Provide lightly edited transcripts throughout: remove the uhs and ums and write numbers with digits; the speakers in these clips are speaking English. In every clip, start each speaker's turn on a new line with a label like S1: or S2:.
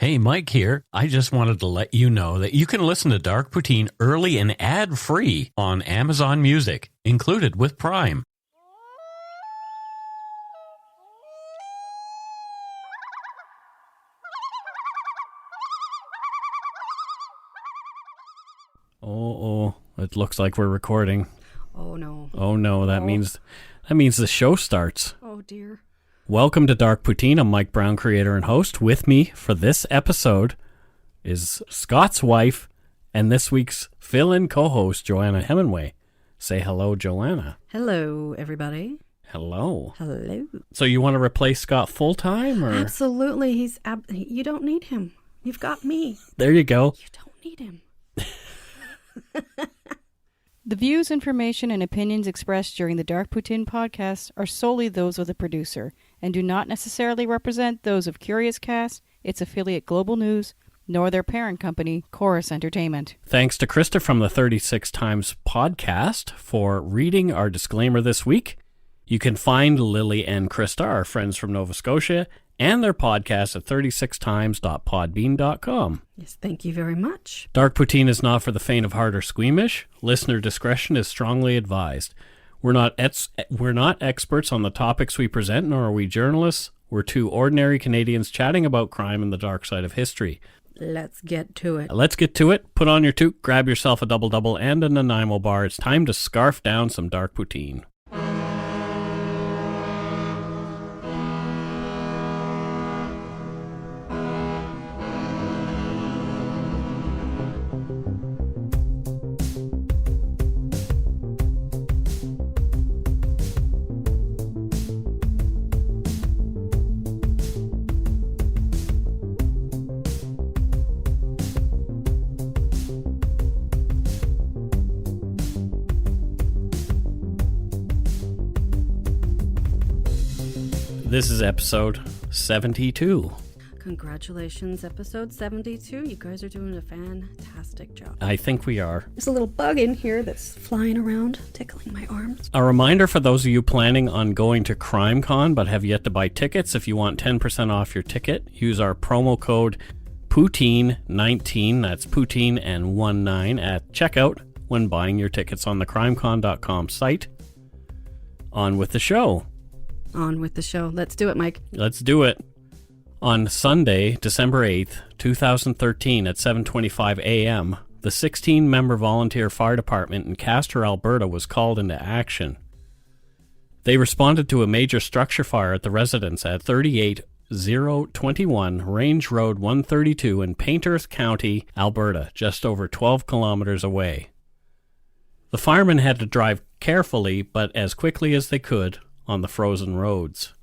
S1: Hey, Mike here. I just wanted to let you know that you can listen to Dark Poutine early and ad-free on Amazon Music, included with Prime.
S2: Oh, it looks like we're recording.
S3: Oh no.
S2: Oh no, that means the show starts.
S3: Oh dear.
S2: Welcome to Dark Poutine. I'm Mike Brown, creator and host. With me for this episode is Scott's wife and this week's fill-in co-host, Joanna Hemingway. Say hello, Joanna.
S3: Hello, everybody.
S2: Hello.
S3: Hello.
S2: So you want to replace Scott full-time? Or?
S3: Absolutely. You don't need him. You've got me.
S2: There you go.
S3: You don't need him.
S4: The views, information, and opinions expressed during the Dark Poutine podcast are solely those of the producer and do not necessarily represent those of Curious Cast, its affiliate Global News, nor their parent company, Chorus Entertainment.
S2: Thanks to Krista from the 36 Times podcast for reading our disclaimer this week. You can find Lily and Krista, our friends from Nova Scotia, and their podcast at 36times.podbean.com.
S3: Yes, thank you very much.
S2: Dark Poutine is not for the faint of heart or squeamish. Listener discretion is strongly advised. We're not experts on the topics we present, nor are we journalists. We're two ordinary Canadians chatting about crime and the dark side of history.
S3: Let's get to it.
S2: Let's get to it. Put on your toque, grab yourself a double-double and a Nanaimo bar. It's time to scarf down some Dark Poutine. This is episode 72.
S3: Congratulations, episode 72. You guys are doing a fantastic job.
S2: I think we are.
S3: There's a little bug in here that's flying around, tickling my arms.
S2: A reminder for those of you planning on going to CrimeCon but have yet to buy tickets, if you want 10% off your ticket, use our promo code Poutine19, that's Poutine and 19 at checkout when buying your tickets on the crimecon.com site. On with the show.
S3: On with the show. Let's do it, Mike.
S2: Let's do it. On Sunday, December 8th, 2013 at 7:25 a.m., the 16-member volunteer fire department in Castor, Alberta was called into action. They responded to a major structure fire at the residence at 38021 Range Road 132 in Paintearth County, Alberta, just over 12 kilometers away. The firemen had to drive carefully, but as quickly as they could, on the frozen roads.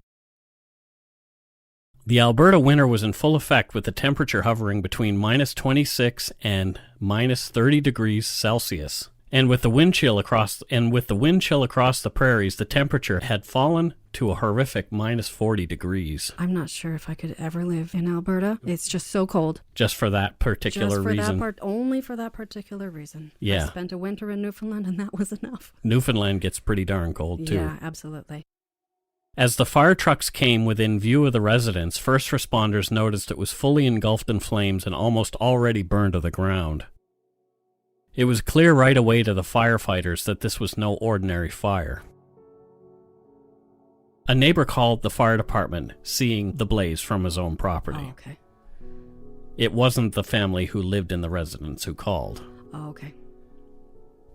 S2: The Alberta winter was in full effect, with the temperature hovering between minus 26 and minus 30 degrees Celsius. And with the wind chill across the prairies, the temperature had fallen to a horrific minus 40 degrees.
S3: I'm not sure if I could ever live in Alberta. It's just so cold.
S2: Just for that particular reason.
S3: Only for that particular reason.
S2: Yeah.
S3: I spent a winter in Newfoundland and that was enough.
S2: Newfoundland gets pretty darn cold too.
S3: Yeah, absolutely.
S2: As the fire trucks came within view of the residence, first responders noticed it was fully engulfed in flames and almost already burned to the ground. It was clear right away to the firefighters that this was no ordinary fire. A neighbor called the fire department, seeing the blaze from his own property.
S3: Oh, okay.
S2: It wasn't the family who lived in the residence who called.
S3: Oh, okay.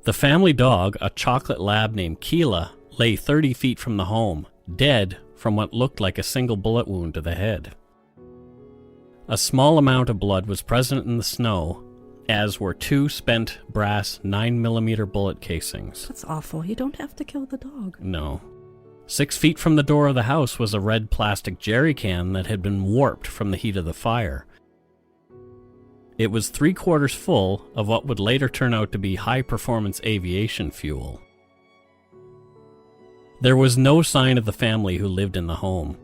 S2: The family dog, a chocolate lab named Keela, lay 30 feet from the home, dead from what looked like a single bullet wound to the head. A small amount of blood was present in the snow, as were two spent brass 9mm bullet casings.
S3: That's awful. You don't have to kill the dog.
S2: No. 6 feet from the door of the house was a red plastic jerry can that had been warped from the heat of the fire. It was 3/4 full of what would later turn out to be high-performance aviation fuel. There was no sign of the family who lived in the home.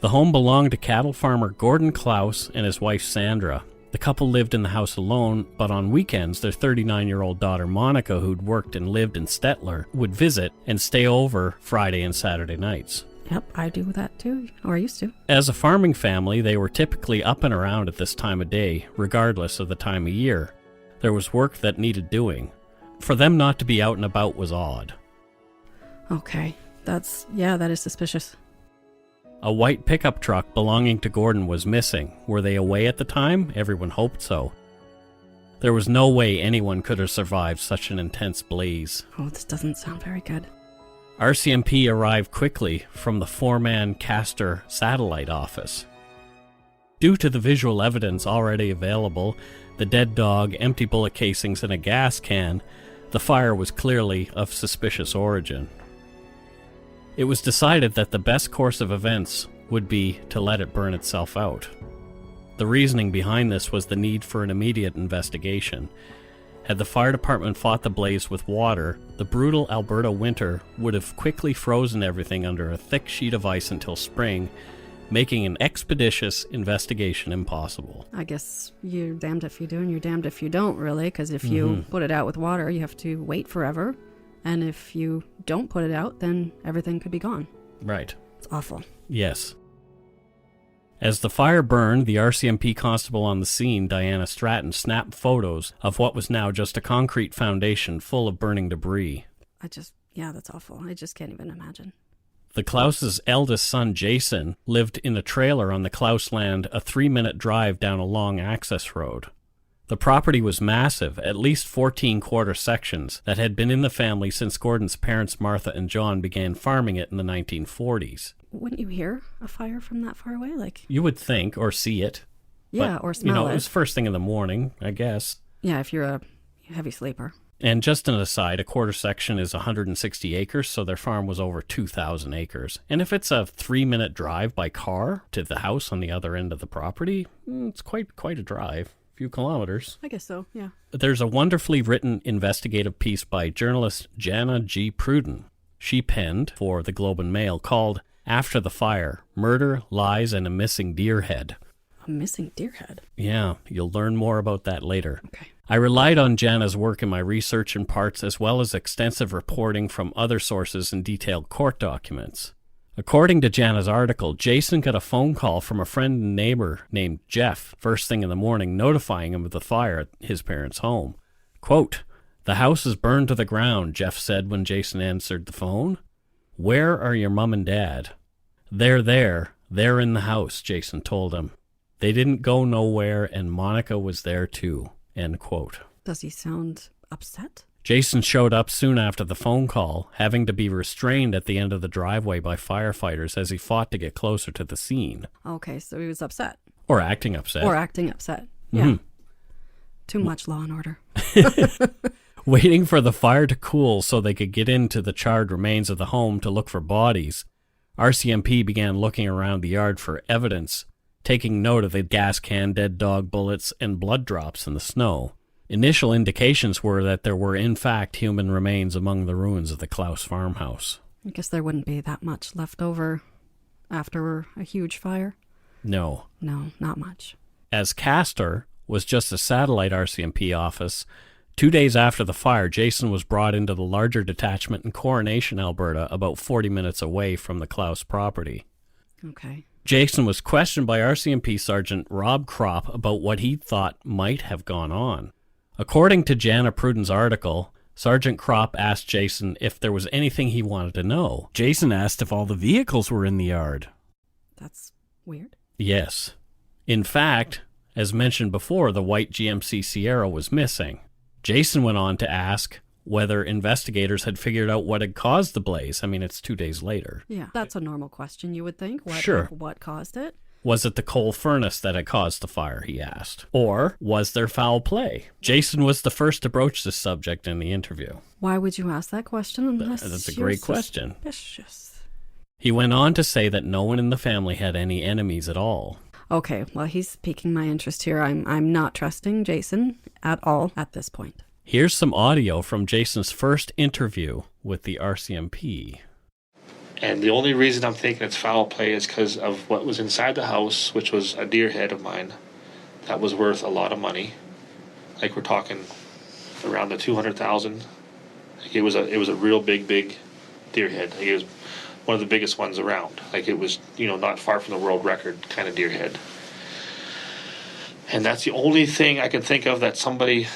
S2: The home belonged to cattle farmer Gordon Klaus and his wife Sandra. The couple lived in the house alone, but on weekends their 39-year-old daughter Monica, who'd worked and lived in Stettler, would visit and stay over Friday and Saturday nights.
S3: Yep, I do that too, or I used to.
S2: As a farming family, they were typically up and around at this time of day, regardless of the time of year. There was work that needed doing. For them not to be out and about was odd.
S3: Okay, that is suspicious.
S2: A white pickup truck belonging to Gordon was missing. Were they away at the time? Everyone hoped so. There was no way anyone could have survived such an intense blaze.
S3: Oh, this doesn't sound very good.
S2: RCMP arrived quickly from the four-man Castor satellite office. Due to the visual evidence already available, the dead dog, empty bullet casings, and a gas can, the fire was clearly of suspicious origin. It was decided that the best course of events would be to let it burn itself out. The reasoning behind this was the need for an immediate investigation. Had the fire department fought the blaze with water, the brutal Alberta winter would have quickly frozen everything under a thick sheet of ice until spring, making an expeditious investigation impossible.
S3: I guess you're damned if you do and you're damned if you don't, really, because if you put it out with water, you have to wait forever. And if you don't put it out, then everything could be gone.
S2: Right.
S3: It's awful.
S2: Yes. As the fire burned, the RCMP constable on the scene, Diana Stratton, snapped photos of what was now just a concrete foundation full of burning debris.
S3: That's awful. I just can't even imagine.
S2: The Klaus's eldest son, Jason, lived in a trailer on the Klaus land, a 3-minute drive down a long access road. The property was massive, at least 14 quarter sections, that had been in the family since Gordon's parents, Martha and John, began farming it in the 1940s.
S3: Wouldn't you hear a fire from that far away?
S2: You would think, or see it.
S3: Yeah,
S2: but,
S3: or smell it.
S2: It was first thing in the morning, I guess.
S3: Yeah, if you're a heavy sleeper.
S2: And just an aside, a quarter section is 160 acres, so their farm was over 2,000 acres. And if it's a 3-minute drive by car to the house on the other end of the property, it's quite a drive. A few kilometers.
S3: I guess so, yeah.
S2: There's a wonderfully written investigative piece by journalist Jana G. Pruden. She penned for the Globe and Mail called After the Fire, Murder, Lies, and a Missing Deer Head.
S3: A missing deer head?
S2: Yeah, you'll learn more about that later.
S3: Okay.
S2: I relied on Jana's work in my research in parts, as well as extensive reporting from other sources and detailed court documents. According to Jana's article, Jason got a phone call from a friend and neighbor named Jeff first thing in the morning, notifying him of the fire at his parents' home. Quote, "The house is burned to the ground," Jeff said when Jason answered the phone. "Where are your mom and dad?" They're there. They're in the house," Jason told him. "They didn't go nowhere, and Monica was there too." End quote.
S3: Does he sound upset?
S2: Jason showed up soon after the phone call, having to be restrained at the end of the driveway by firefighters as he fought to get closer to the scene.
S3: Okay, so he was upset.
S2: Or acting upset.
S3: Yeah. Too much law and order.
S2: Waiting for the fire to cool so they could get into the charred remains of the home to look for bodies, RCMP began looking around the yard for evidence, taking note of the gas can, dead dog bullets, and blood drops in the snow. Initial indications were that there were in fact human remains among the ruins of the Klaus farmhouse.
S3: I guess there wouldn't be that much left over after a huge fire.
S2: No.
S3: No, not much.
S2: As Castor was just a satellite RCMP office, 2 days after the fire, Jason was brought into the larger detachment in Coronation, Alberta, about 40 minutes away from the Klaus property.
S3: Okay.
S2: Jason was questioned by RCMP Sergeant Rob Kropp about what he thought might have gone on. According to Jana Pruden's article, Sergeant Kropp asked Jason if there was anything he wanted to know. Jason asked if all the vehicles were in the yard.
S3: That's weird.
S2: Yes. In fact, as mentioned before, the white GMC Sierra was missing. Jason went on to ask whether investigators had figured out what had caused the blaze. I mean, it's 2 days later.
S3: Yeah, that's a normal question, you would think.
S2: Sure.
S3: What caused it?
S2: Was it the coal furnace that had caused the fire, he asked. Or was there foul play? Jason was the first to broach this subject in the interview.
S3: Why would you ask that question unless
S2: That's a great question.
S3: Suspicious?
S2: He went on to say that no one in the family had any enemies at all.
S3: Okay, well, he's piquing my interest here. I'm not trusting Jason at all at this point.
S2: Here's some audio from Jason's first interview with the RCMP.
S5: And the only reason I'm thinking it's foul play is because of what was inside the house, which was a deer head of mine that was worth a lot of money. Like we're talking around the $200,000. Like it was a real big deer head. Like it was one of the biggest ones around. Like it was, not far from the world record kind of deer head. And that's the only thing I can think of that somebody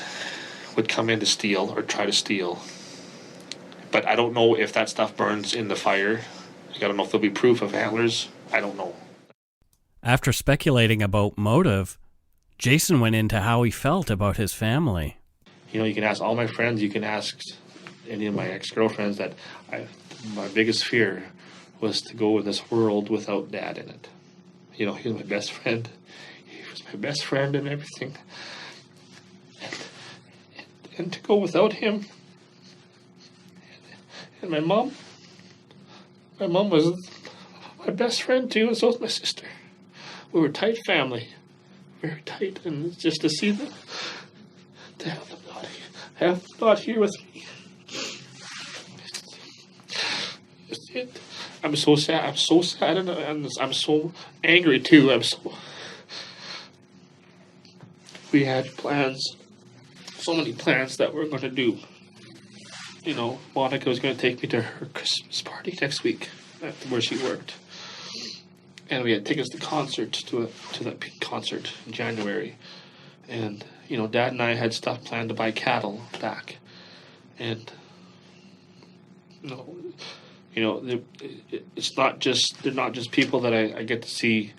S5: would come in to steal or try to steal. But I don't know if that stuff burns in the fire. I don't know if there'll be proof of antlers. I don't know.
S2: After speculating about motive, Jason went into how he felt about his family.
S5: You can ask all my friends. You can ask any of my ex-girlfriends that my biggest fear was to go in this world without Dad in it. He was my best friend. He was my best friend and everything. And to go without him. And my mom was my best friend too, and so was my sister. We were a tight family, very tight, and just to see them, to have them not here with me. I'm so sad. I'm so sad, and I'm so angry too. We had plans, so many plans that we're going to do. Monica was going to take me to her Christmas party next week, where she worked, and we had tickets to that big concert in January, and Dad and I had stuff planned to buy cattle back, and it's not just they're not just people that I get to see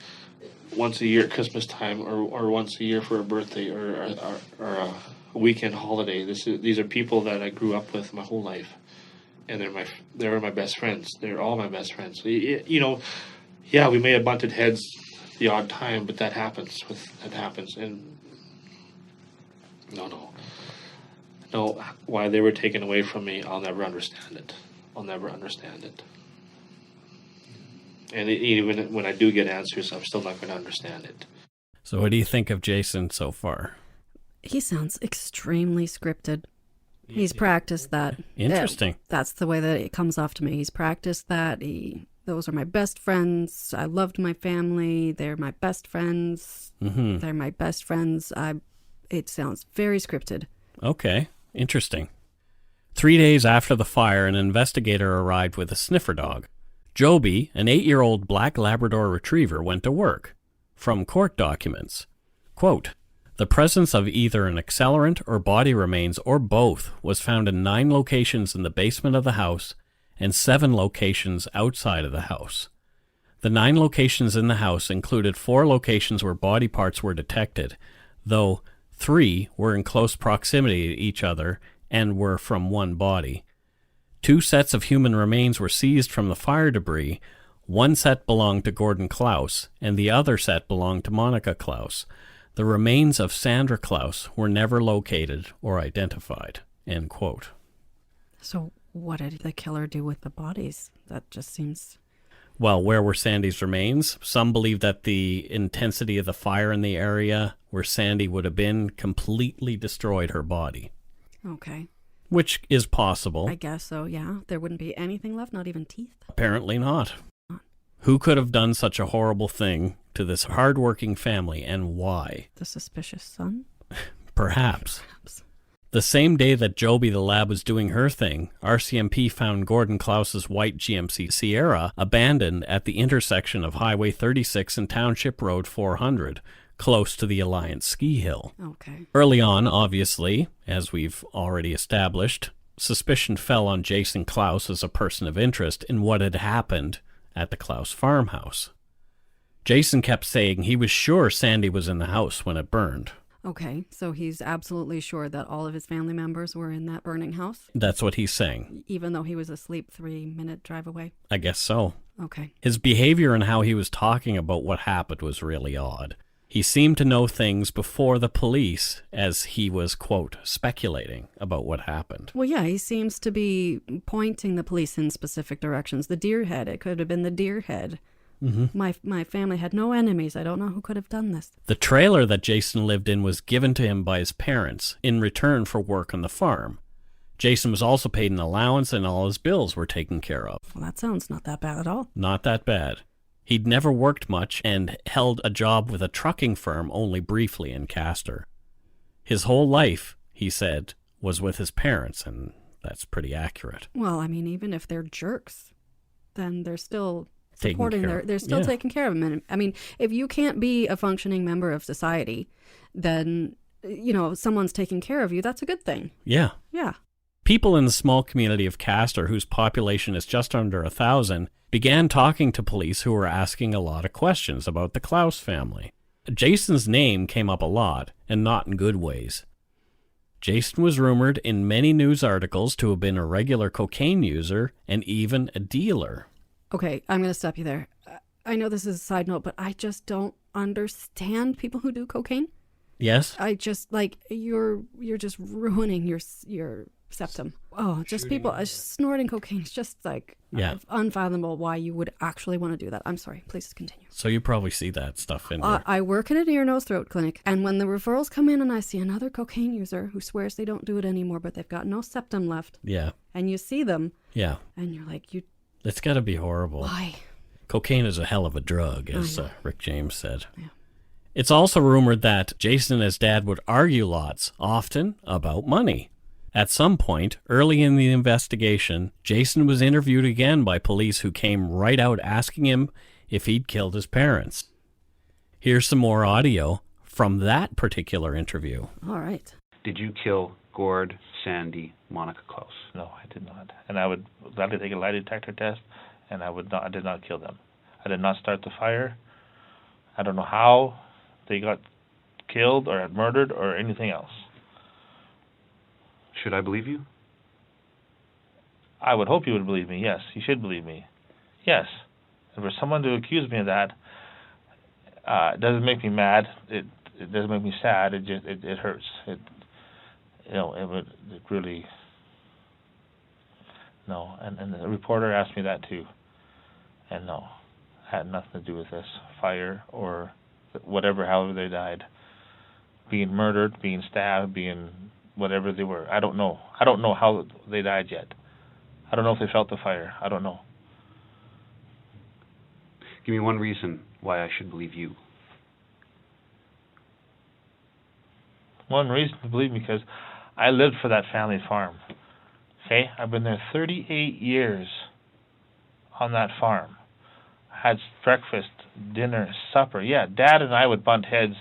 S5: once a year at Christmas time or once a year for a birthday or a weekend holiday. These are people that I grew up with my whole life, and they're my best friends. They're all my best friends. We may have butted heads the odd time, but that happens. And no, why they were taken away from me, I'll never understand it. And even when I do get answers, I'm still not going to understand it.
S2: So what do you think of Jason so far?
S3: He sounds extremely scripted. He's practiced that.
S2: Interesting.
S3: That's the way that it comes off to me. He's practiced that. Those are my best friends. I loved my family. They're my best friends.
S2: Mm-hmm.
S3: They're my best friends. It sounds very scripted.
S2: Okay. Interesting. 3 days after the fire, an investigator arrived with a sniffer dog. Joby, an 8-year-old black Labrador retriever, went to work. From court documents, quote, "The presence of either an accelerant or body remains or both was found in 9 locations in the basement of the house and 7 locations outside of the house. The 9 locations in the house included 4 locations where body parts were detected, though 3 were in close proximity to each other and were from one body. 2 sets of human remains were seized from the fire debris. 1 set belonged to Gordon Klaus, and the other set belonged to Monica Klaus. The remains of Sandra Klaus were never located or identified." End quote.
S3: So what did the killer do with the bodies? That just seems...
S2: Well, where were Sandy's remains? Some believe that the intensity of the fire in the area where Sandy would have been completely destroyed her body.
S3: Okay.
S2: Which is possible.
S3: I guess so, yeah. There wouldn't be anything left, not even teeth?
S2: Apparently not. Who could have done such a horrible thing to this hard-working family, and why?
S3: The suspicious son?
S2: Perhaps. The same day that Joby the lab was doing her thing, RCMP found Gordon Klaus's white GMC Sierra abandoned at the intersection of Highway 36 and Township Road 400, close to the Alliance ski hill.
S3: Okay.
S2: Early on, obviously, as we've already established, suspicion fell on Jason Klaus as a person of interest in what had happened at the Klaus farmhouse. Jason kept saying he was sure Sandy was in the house when it burned.
S3: Okay, so he's absolutely sure that all of his family members were in that burning house?
S2: That's what he's saying.
S3: Even though he was asleep 3-minute drive away?
S2: I guess so.
S3: Okay.
S2: His behavior and how he was talking about what happened was really odd. He seemed to know things before the police as he was, quote, speculating about what happened.
S3: Well, yeah, he seems to be pointing the police in specific directions. The deer head, it could have been the deer head. Mm-hmm. My family had no enemies. I don't know who could have done this.
S2: The trailer that Jason lived in was given to him by his parents in return for work on the farm. Jason was also paid an allowance and all his bills were taken care of.
S3: Well, that sounds not that bad at all.
S2: Not that bad. He'd never worked much and held a job with a trucking firm only briefly in Castor. His whole life, he said, was with his parents, and that's pretty accurate.
S3: Well, I mean, even if they're jerks, then they're still
S2: Taking
S3: supporting
S2: care
S3: they're still
S2: yeah.
S3: taking care of them. I mean, if you can't be a functioning member of society, then, you know, someone's taking care of you. That's a good thing.
S2: Yeah.
S3: Yeah.
S2: People in the small community of Castor, whose population is just under 1,000, began talking to police who were asking a lot of questions about the Klaus family. Jason's name came up a lot, and not in good ways. Jason was rumored in many news articles to have been a regular cocaine user and even a dealer.
S3: Okay, I'm going to stop you there. I know this is a side note, but I just don't understand people who do cocaine.
S2: Yes?
S3: I just, like, you're just ruining your septum. Oh, just people snorting cocaine. It's just, like, unfathomable why you would actually want to do that. I'm sorry. Please continue.
S2: So you probably see that stuff in there.
S3: I work in an ear, nose, throat clinic, and when the referrals come in and I see another cocaine user who swears they don't do it anymore, but they've got no septum left.
S2: Yeah.
S3: And you see them.
S2: Yeah.
S3: And you're like,
S2: It's got to be horrible.
S3: why?
S2: Cocaine is a hell of a drug, as Rick James said.
S3: Yeah.
S2: It's also rumored that Jason and his dad would argue lots, often about money. At some point, early in the investigation, Jason was interviewed again by police who came right out asking him if he'd killed his parents. Here's some more audio from that particular interview.
S3: All right.
S6: Did you kill Gord, Sandy, Monica Klaus?
S5: No, I did not. And I would gladly take a lie detector test, and I did not kill them. I did not start the fire. I don't know how they got killed or murdered or anything else.
S6: Should I believe you?
S5: I would hope you would believe me. Yes, you should believe me. Yes. And for someone to accuse me of that, it doesn't make me mad. It doesn't make me sad. It hurts. It really. No, and the reporter asked me that too, and no, had nothing to do with this fire or whatever. However they died, being murdered, being stabbed, being whatever they were. I don't know. I don't know how they died yet. I don't know if they felt the fire. I don't know.
S6: Give me one reason why I should believe you.
S5: One reason to believe me, because I lived for that family farm. Okay? I've been there 38 years on that farm. I had breakfast, dinner, supper. Yeah, Dad and I would bunt heads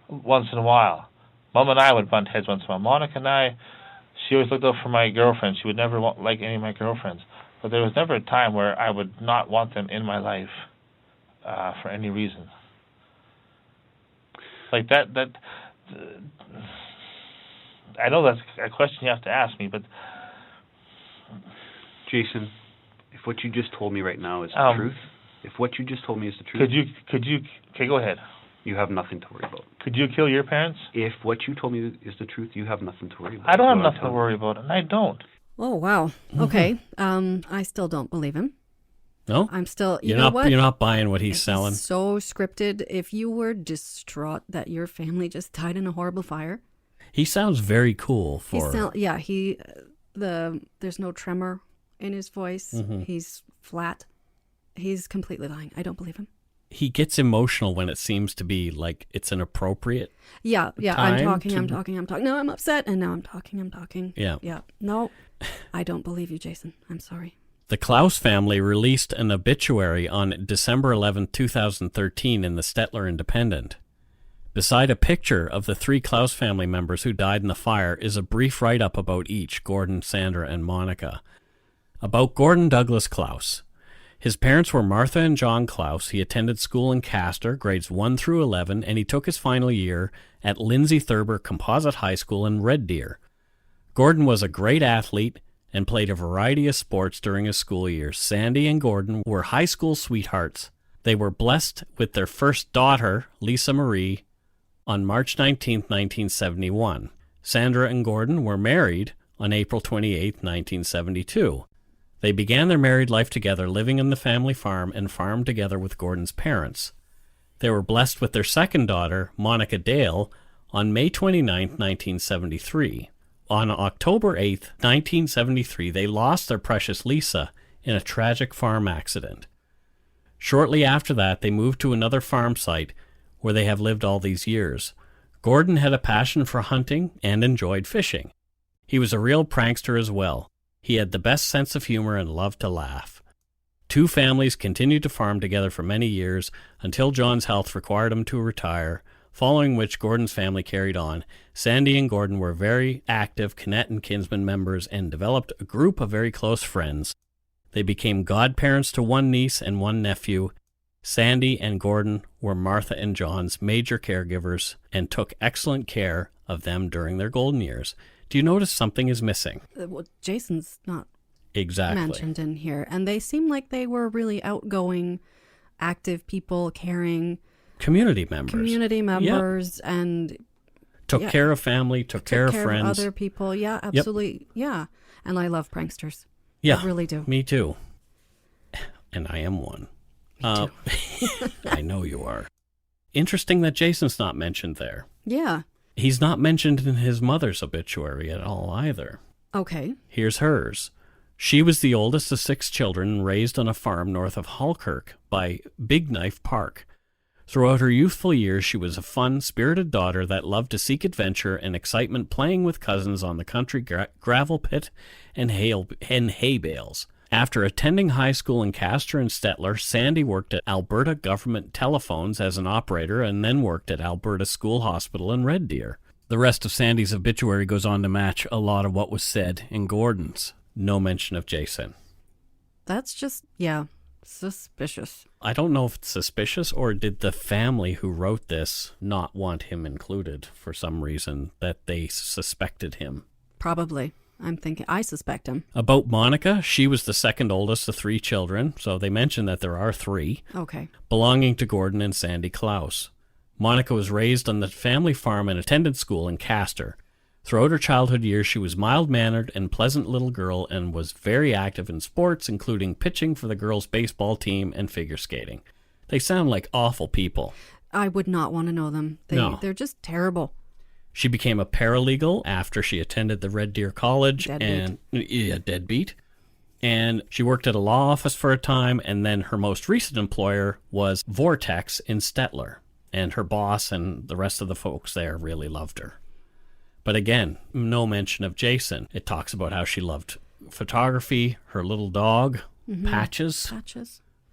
S5: once in a while. Mom and I would bunt heads once in a while. Monica and I, she always looked out for my girlfriends. She would never like any of my girlfriends. But there was never a time where I would not want them in my life for any reason. Like that I know that's a question you have to ask me, but
S6: Jason, if what you just told me right now is the truth, if what you just told me is the truth,
S5: could you okay, go ahead.
S6: You have nothing to worry about.
S5: Could you kill your parents?
S6: If what you told me is the truth, you have nothing to worry about.
S5: I don't have nothing to worry about, and I don't.
S3: Oh, wow. Okay. I still don't believe him.
S2: No?
S3: I'm still,
S2: You're not buying what he's selling.
S3: So scripted. If you were distraught that your family just died in a horrible fire.
S2: He sounds very cool for...
S3: there's no tremor in his voice.
S2: Mm-hmm.
S3: He's flat. He's completely lying. I don't believe him.
S2: He gets emotional when it seems to be like it's inappropriate.
S3: Yeah.
S2: time
S3: I'm talking. No, I'm upset, and now I'm talking.
S2: Yeah.
S3: No, I don't believe you, Jason. I'm sorry.
S2: The Klaus family released an obituary on December 11, 2013 in the Stettler Independent. Beside a picture of the 3 Klaus family members who died in the fire is a brief write-up about each, Gordon, Sandra, and Monica. About Gordon Douglas Klaus. His parents were Martha and John Klaus. He attended school in Castor, grades 1 through 11, and he took his final year at Lindsay Thurber Composite High School in Red Deer. Gordon was a great athlete and played a variety of sports during his school years. Sandy and Gordon were high school sweethearts. They were blessed with their first daughter, Lisa Marie, on March 19, 1971. Sandra and Gordon were married on April 28, 1972. They began their married life together, living in the family farm and farmed together with Gordon's parents. They were blessed with their second daughter, Monica Dale, on May 29, 1973. On October 8, 1973, they lost their precious Lisa in a tragic farm accident. Shortly after that, they moved to another farm site where they have lived all these years. Gordon had a passion for hunting and enjoyed fishing. He was a real prankster as well. He had the best sense of humor and loved to laugh. Two families continued to farm together for many years until John's health required him to retire, following which Gordon's family carried on. Sandy and Gordon were very active Connett and Kinsman members and developed a group of very close friends. They became godparents to one niece and one nephew. Sandy and Gordon were Martha and John's major caregivers and took excellent care of them during their golden years. Do you notice something is missing?
S3: Well, Jason's not
S2: exactly
S3: mentioned in here. And they seem like they were really outgoing, active people, caring.
S2: Community members.
S3: Yep. And
S2: took care of family, took care of friends.
S3: Of other people. Yeah, absolutely. Yep. Yeah. And I love pranksters.
S2: Yeah.
S3: I really do.
S2: Me too. And I am one.
S3: Me too.
S2: I know you are. Interesting that Jason's not mentioned there.
S3: Yeah.
S2: He's not mentioned in his mother's obituary at all either.
S3: Okay.
S2: Here's hers. She was the oldest of 6 children and raised on a farm north of Halkirk by Big Knife Park. Throughout her youthful years, she was a fun, spirited daughter that loved to seek adventure and excitement, playing with cousins on the country gravel pit and hay bales. After attending high school in Castor and Stettler, Sandy worked at Alberta Government Telephones as an operator and then worked at Alberta School Hospital in Red Deer. The rest of Sandy's obituary goes on to match a lot of what was said in Gordon's. No mention of Jason.
S3: That's just, suspicious.
S2: I don't know if it's suspicious or did the family who wrote this not want him included for some reason that they suspected him.
S3: Probably. I suspect him.
S2: About Monica, she was the second oldest of 3 children, so they mentioned that there are 3.
S3: Okay.
S2: Belonging to Gordon and Sandy Klaus. Monica was raised on the family farm and attended school in Castor. Throughout her childhood years, she was mild-mannered and pleasant little girl and was very active in sports, including pitching for the girls' baseball team and figure skating. They sound like awful people.
S3: I would not want to know them. They're just terrible.
S2: She became a paralegal after she attended the Red Deer College. Deadbeat. And she worked at a law office for a time, and then her most recent employer was Vortex in Stettler. And her boss and the rest of the folks there really loved her. But again, no mention of Jason. It talks about how she loved photography, her little dog, Patches,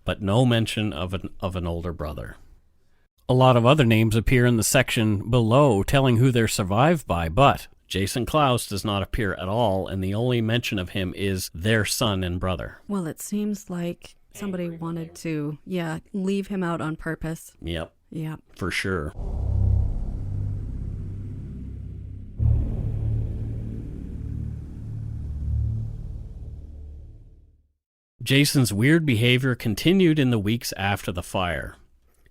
S2: but no mention of an older brother. A lot of other names appear in the section below telling who they're survived by, but Jason Klaus does not appear at all, and the only mention of him is their son and brother.
S3: Well, it seems like somebody wanted to, leave him out on purpose.
S2: Yep.
S3: Yep.
S2: For sure. Jason's weird behavior continued in the weeks after the fire.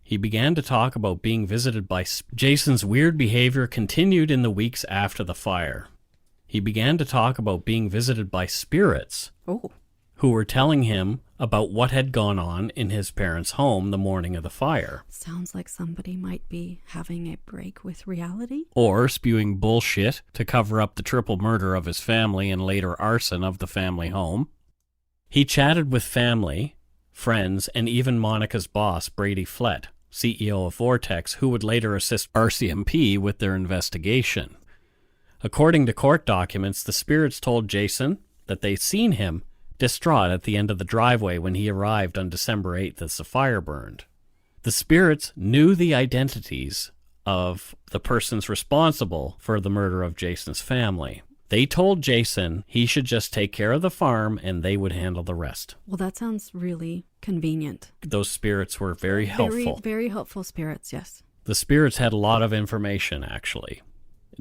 S2: He began to talk about being visited by Jason's weird behavior continued in the weeks after the fire. He began to talk about being visited by spirits who were telling him about what had gone on in his parents' home the morning of the fire.
S3: Sounds like somebody might be having a break with reality.
S2: Or spewing bullshit to cover up the triple murder of his family and later arson of the family home. He chatted with family, friends, and even Monica's boss, Brady Flett, CEO of Vortex, who would later assist RCMP with their investigation. According to court documents, the spirits told Jason that they'd seen him distraught at the end of the driveway when he arrived on December 8th as the fire burned. The spirits knew the identities of the persons responsible for the murder of Jason's family. They told Jason he should just take care of the farm and they would handle the rest.
S3: Well, that sounds really convenient.
S2: Those spirits were very helpful.
S3: Very, very helpful spirits, yes.
S2: The spirits had a lot of information, actually.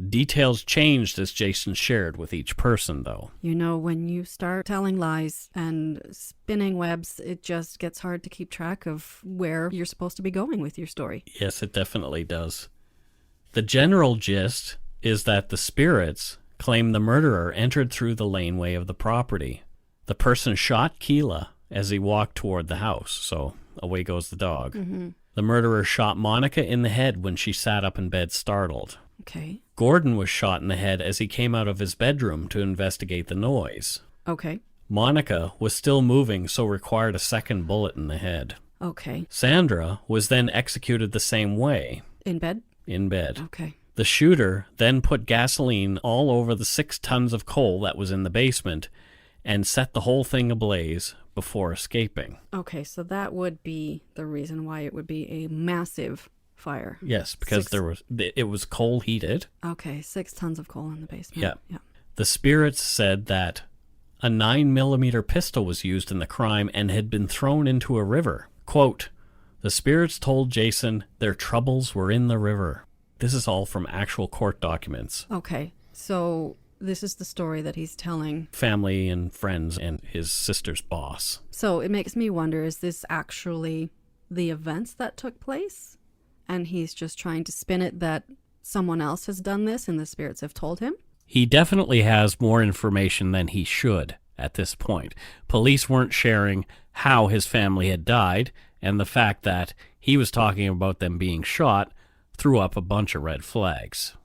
S2: Details changed as Jason shared with each person, though.
S3: You know, when you start telling lies and spinning webs, it just gets hard to keep track of where you're supposed to be going with your story.
S2: Yes, it definitely does. The general gist is that the spirits claim the murderer entered through the laneway of the property. The person shot Keela as he walked toward the house, so away goes the dog.
S3: Mm-hmm.
S2: The murderer shot Monica in the head when she sat up in bed startled.
S3: Okay.
S2: Gordon was shot in the head as he came out of his bedroom to investigate the noise.
S3: Okay.
S2: Monica was still moving, so required a second bullet in the head.
S3: Okay.
S2: Sandra was then executed the same way.
S3: In bed?
S2: In bed.
S3: Okay.
S2: The shooter then put gasoline all over the 6 tons of coal that was in the basement and set the whole thing ablaze, before escaping.
S3: Okay, so that would be the reason why it would be a massive fire.
S2: Yes, because it was coal heated.
S3: Okay, 6 tons of coal in the basement.
S2: Yeah. The spirits said that a 9mm pistol was used in the crime and had been thrown into a river. Quote, the spirits told Jason their troubles were in the river. This is all from actual court documents.
S3: Okay, so this is the story that he's telling.
S2: Family and friends and his sister's boss.
S3: So it makes me wonder, is this actually the events that took place? And he's just trying to spin it that someone else has done this and the spirits have told him?
S2: He definitely has more information than he should at this point. Police weren't sharing how his family had died, and the fact that he was talking about them being shot threw up a bunch of red flags.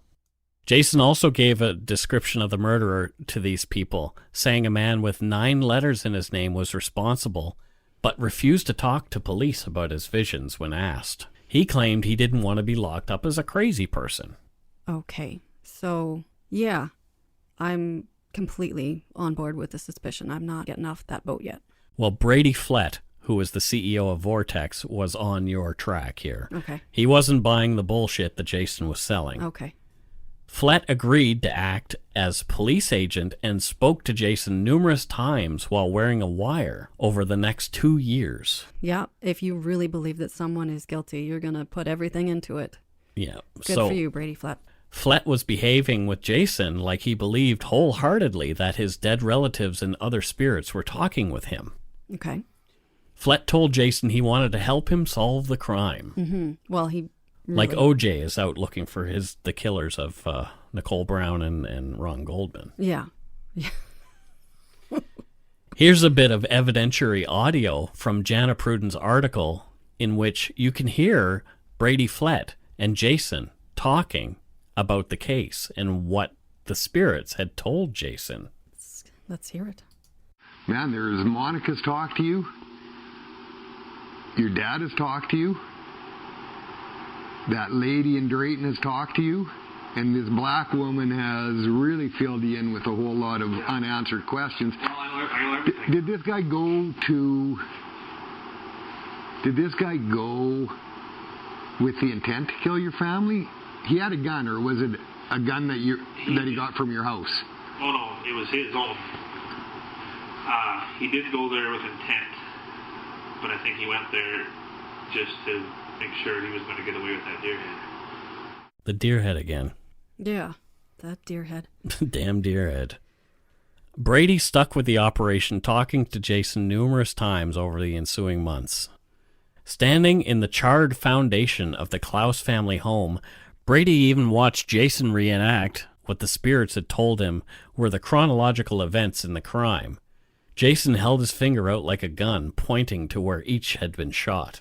S2: Jason also gave a description of the murderer to these people, saying a man with 9 letters in his name was responsible, but refused to talk to police about his visions when asked. He claimed he didn't want to be locked up as a crazy person.
S3: Okay, so yeah, I'm completely on board with the suspicion. I'm not getting off that boat yet.
S2: Well, Brady Flett, who was the CEO of Vortex, was on your track here.
S3: Okay.
S2: He wasn't buying the bullshit that Jason was selling.
S3: Okay.
S2: Flett agreed to act as police agent and spoke to Jason numerous times while wearing a wire over the next 2 years.
S3: Yeah, if you really believe that someone is guilty, you're going to put everything into it.
S2: Yeah.
S3: Good for you, Brady Flett.
S2: Flett was behaving with Jason like he believed wholeheartedly that his dead relatives and other spirits were talking with him.
S3: Okay.
S2: Flett told Jason he wanted to help him solve the crime.
S3: Mm-hmm. Well, he really...
S2: Like OJ is out looking for the killers of Nicole Brown and Ron Goldman.
S3: Yeah.
S2: Here's a bit of evidentiary audio from Jana Pruden's article in which you can hear Brady Flett and Jason talking about the case and what the spirits had told Jason.
S3: Let's hear it.
S7: Man, there's Monica's talked to you. Your dad has talked to you. That lady in Drayton has talked to you. And this black woman has really filled you in with a whole lot of unanswered questions.
S5: Well, I know everything.
S7: Did this guy go with the intent to kill your family? He had a gun, or was it a gun that he got from your house?
S5: Oh no, it was his own. He did go there with intent, but I think he went there just to make sure he was going to get away with that deer head.
S2: The deer head again.
S3: Yeah, that deer head.
S2: Damn deer head. Brady stuck with the operation, talking to Jason numerous times over the ensuing months. Standing in the charred foundation of the Klaus family home, Brady even watched Jason reenact what the spirits had told him were the chronological events in the crime. Jason held his finger out like a gun, pointing to where each had been shot.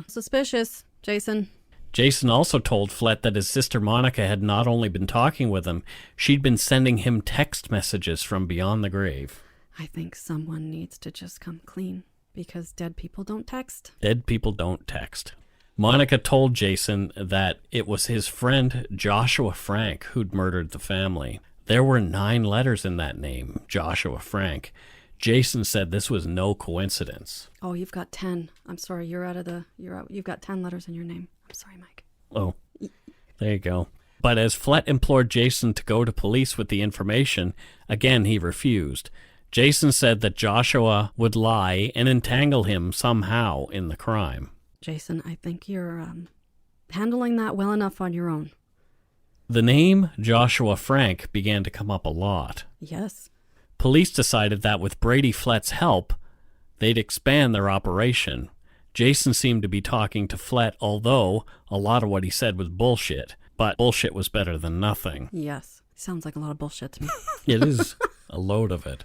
S3: Suspicious, Jason.
S2: Jason also told Flett that his sister Monica had not only been talking with him, she'd been sending him text messages from beyond the grave.
S3: I think someone needs to just come clean, because dead people don't text.
S2: Dead people don't text. Monica told Jason that it was his friend Joshua Frank who'd murdered the family. There were 9 letters in that name, Joshua Frank. Jason said this was no coincidence.
S3: Oh, you've got 10. I'm sorry, you've got 10 letters in your name. I'm sorry, Mike.
S2: Oh, there you go. But as Flett implored Jason to go to police with the information, again he refused. Jason said that Joshua would lie and entangle him somehow in the crime.
S3: Jason, I think you're handling that well enough on your own.
S2: The name Joshua Frank began to come up a lot.
S3: Yes.
S2: Police decided that with Brady Flett's help, they'd expand their operation. Jason seemed to be talking to Flett, although a lot of what he said was bullshit. But bullshit was better than nothing.
S3: Yes. Sounds like a lot of bullshit to me.
S2: It is a load of it.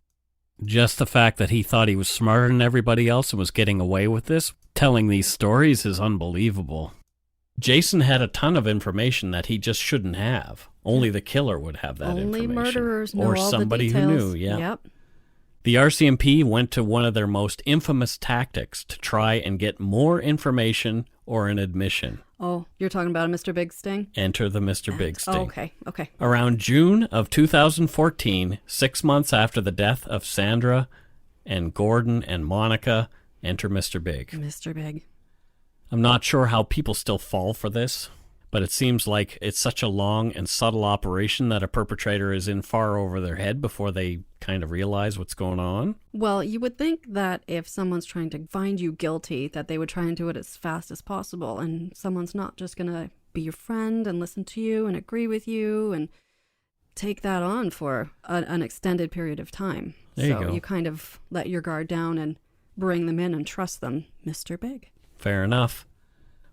S2: Just the fact that he thought he was smarter than everybody else and was getting away with this, telling these stories, is unbelievable. Jason had a ton of information that he just shouldn't have. Only the killer would have that information.
S3: Only murderers know
S2: or
S3: all
S2: somebody
S3: the details.
S2: who knew, yeah.
S3: Yep.
S2: The RCMP went to one of their most infamous tactics to try and get more information or an admission.
S3: Oh, you're talking about a Mr. Big Sting?
S2: Enter the Mr. Big Sting.
S3: Oh, okay.
S2: Around June of 2014, 6 months after the death of Sandra and Gordon and Monica enter Mr. Big.
S3: Mr. Big.
S2: I'm not sure how people still fall for this, but it seems like it's such a long and subtle operation that a perpetrator is in far over their head before they kind of realize what's going on.
S3: Well, you would think that if someone's trying to find you guilty, that they would try and do it as fast as possible, and someone's not just going to be your friend and listen to you and agree with you and take that on for an extended period of time.
S2: There you go.
S3: You kind of let your guard down and bring them in and trust them, Mr. Big.
S2: Fair enough.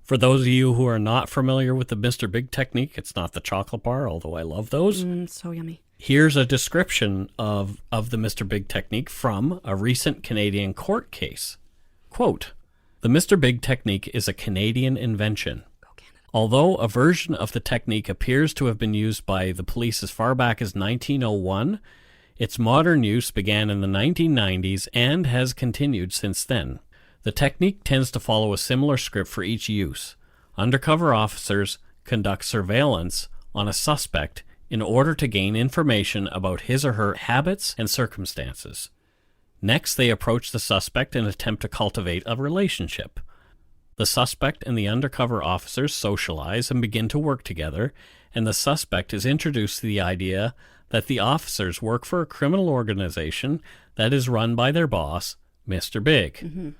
S2: For those of you who are not familiar with the Mr. Big technique, it's not the chocolate bar, although I love those.
S3: So yummy.
S2: Here's a description of the Mr. Big technique from a recent Canadian court case. Quote, "The Mr. Big technique is a Canadian invention. Although a version of the technique appears to have been used by the police as far back as 1901, its modern use began in the 1990s and has continued since then. The technique tends to follow a similar script for each use. Undercover officers conduct surveillance on a suspect in order to gain information about his or her habits and circumstances. Next, they approach the suspect and attempt to cultivate a relationship. The suspect and the undercover officers socialize and begin to work together, and the suspect is introduced to the idea that the officers work for a criminal organization that is run by their boss, Mr. Big. Mm-hmm.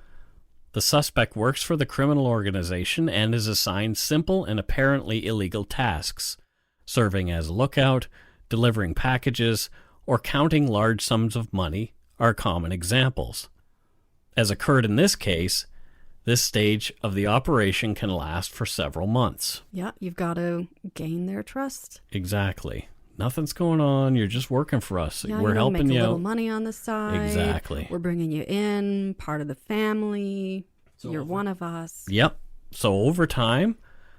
S2: The suspect works for the criminal organization and is assigned simple and apparently illegal tasks. Serving as a lookout, delivering packages, or counting large sums of money are common examples. As occurred in this case, this stage of the operation can last for several months."
S3: Yeah, you've got to gain their trust.
S2: Exactly. Nothing's going on. You're just working for us.
S3: Yeah,
S2: We're helping
S3: make
S2: you
S3: a little
S2: out.
S3: money on the side.
S2: Exactly.
S3: We're bringing you in, part of the family. You're one of us.
S2: Yep. So over time,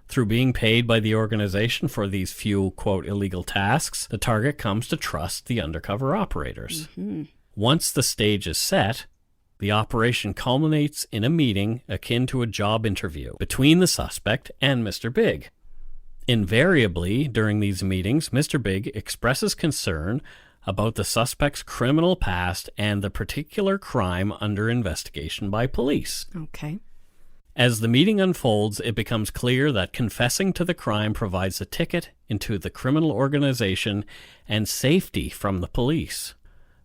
S2: through being paid by the organization for these few, quote, illegal tasks, the target comes to trust the undercover operators. Mm-hmm. Once the stage is set, the operation culminates in a meeting akin to a job interview between the suspect and Mr. Big. Invariably, during these meetings, Mr. Big expresses concern about the suspect's criminal past and the particular crime under investigation by police.
S3: Okay.
S2: As the meeting unfolds, it becomes clear that confessing to the crime provides a ticket into the criminal organization and safety from the police.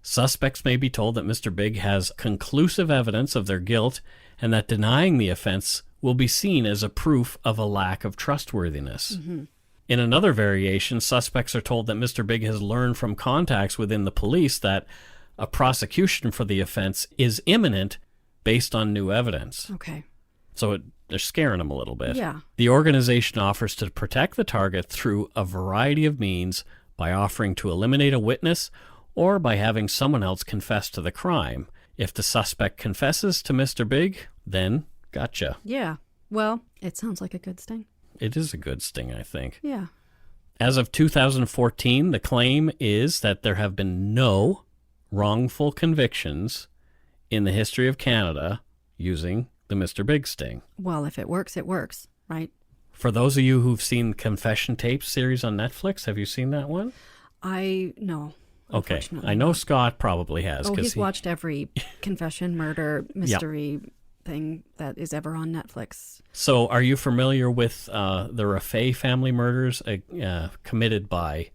S2: Suspects may be told that Mr. Big has conclusive evidence of their guilt and that denying the offense will be seen as a proof of a lack of trustworthiness. Mm-hmm. In another variation, suspects are told that Mr. Big has learned from contacts within the police that a prosecution for the offense is imminent based on new evidence.
S3: Okay.
S2: So they're scaring him a little bit.
S3: Yeah.
S2: The organization offers to protect the target through a variety of means by offering to eliminate a witness or by having someone else confess to the crime. If the suspect confesses to Mr. Big, then gotcha.
S3: Yeah. Well, it sounds like a good sting.
S2: It is a good sting, I think.
S3: Yeah.
S2: As of 2014, the claim is that there have been no wrongful convictions in the history of Canada using the Mr. Big sting.
S3: Well, if it works, right?
S2: For those of you who've seen the Confession Tapes series on Netflix, have you seen that one?
S3: No.
S2: Okay. I know Scott probably has.
S3: He's watched every confession, murder, mystery thing that is ever on Netflix.
S2: So are you familiar with the Raffay family murders committed by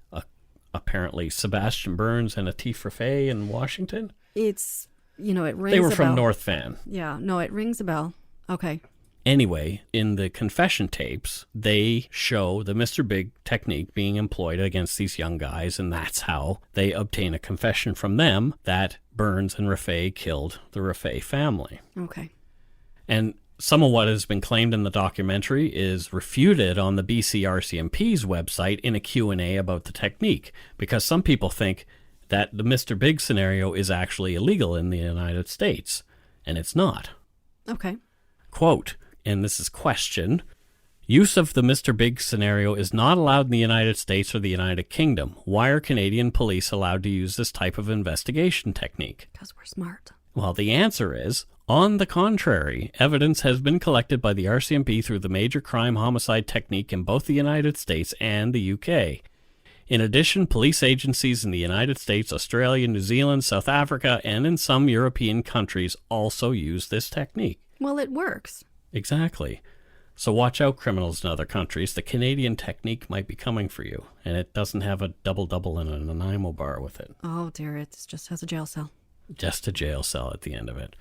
S2: apparently Sebastian Burns and Atif Raffay in Washington?
S3: It's, it rings a bell.
S2: They were from North Van.
S3: Yeah, no, it rings a bell. Okay.
S2: Anyway, in the confession tapes, they show the Mr. Big technique being employed against these young guys, and that's how they obtain a confession from them that Burns and Raffay killed the Raffay family.
S3: Okay.
S2: And some of what has been claimed in the documentary is refuted on the BC RCMP's website in a Q&A about the technique, because some people think that the Mr. Big scenario is actually illegal in the United States, and it's not.
S3: Okay.
S2: Quote, and this is question, use of the Mr. Big scenario is not allowed in the United States or the United Kingdom. Why are Canadian police allowed to use this type of investigation technique?
S3: Because we're smart.
S2: Well, the answer is, on the contrary, evidence has been collected by the RCMP through the major crime homicide technique in both the United States and the UK. In addition, police agencies in the United States, Australia, New Zealand, South Africa, and in some European countries also use this technique.
S3: Well, it works.
S2: Exactly. So watch out, criminals in other countries. The Canadian technique might be coming for you, and it doesn't have a double-double and an Nanaimo bar with it.
S3: Oh, dear, it just has a jail cell.
S2: Just a jail cell at the end of it.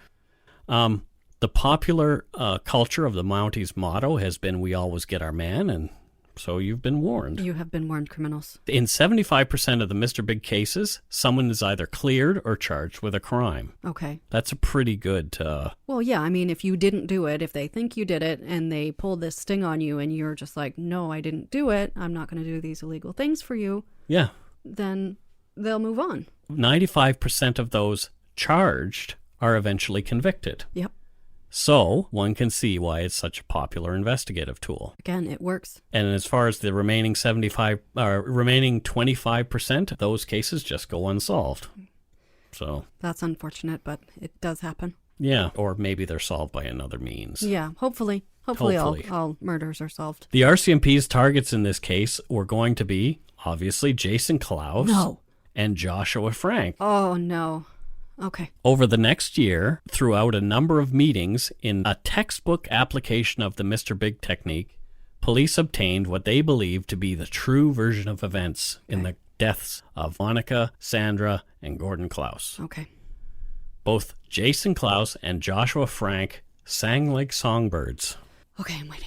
S2: The popular culture of the Mounties' motto has been, "We always get our man," and so you've been warned.
S3: You have been warned, criminals.
S2: In 75% of the Mr. Big cases, someone is either cleared or charged with a crime.
S3: Okay.
S2: That's a pretty good...
S3: Well, yeah, I mean, if you didn't do it, if they think you did it and they pulled this sting on you and you're just like, no, I didn't do it, I'm not going to do these illegal things for you,
S2: Yeah.
S3: then they'll move on.
S2: 95% of those charged are eventually convicted.
S3: Yep.
S2: So one can see why it's such a popular investigative tool.
S3: Again, it works.
S2: And as far as the remaining 25%, those cases just go unsolved. So
S3: That's unfortunate, but it does happen.
S2: yeah, or maybe they're solved by another means.
S3: Yeah, hopefully. Hopefully. All murders are solved.
S2: The RCMP's targets in this case were going to be, obviously, Jason Klaus and Joshua Frank.
S3: Oh, no. Okay.
S2: Over the next year, throughout a number of meetings in a textbook application of the Mr. Big technique, police obtained what they believed to be the true version of events in the deaths of Monica, Sandra, and Gordon Klaus.
S3: Okay.
S2: Both Jason Klaus and Joshua Frank sang like songbirds.
S3: Okay, I'm waiting.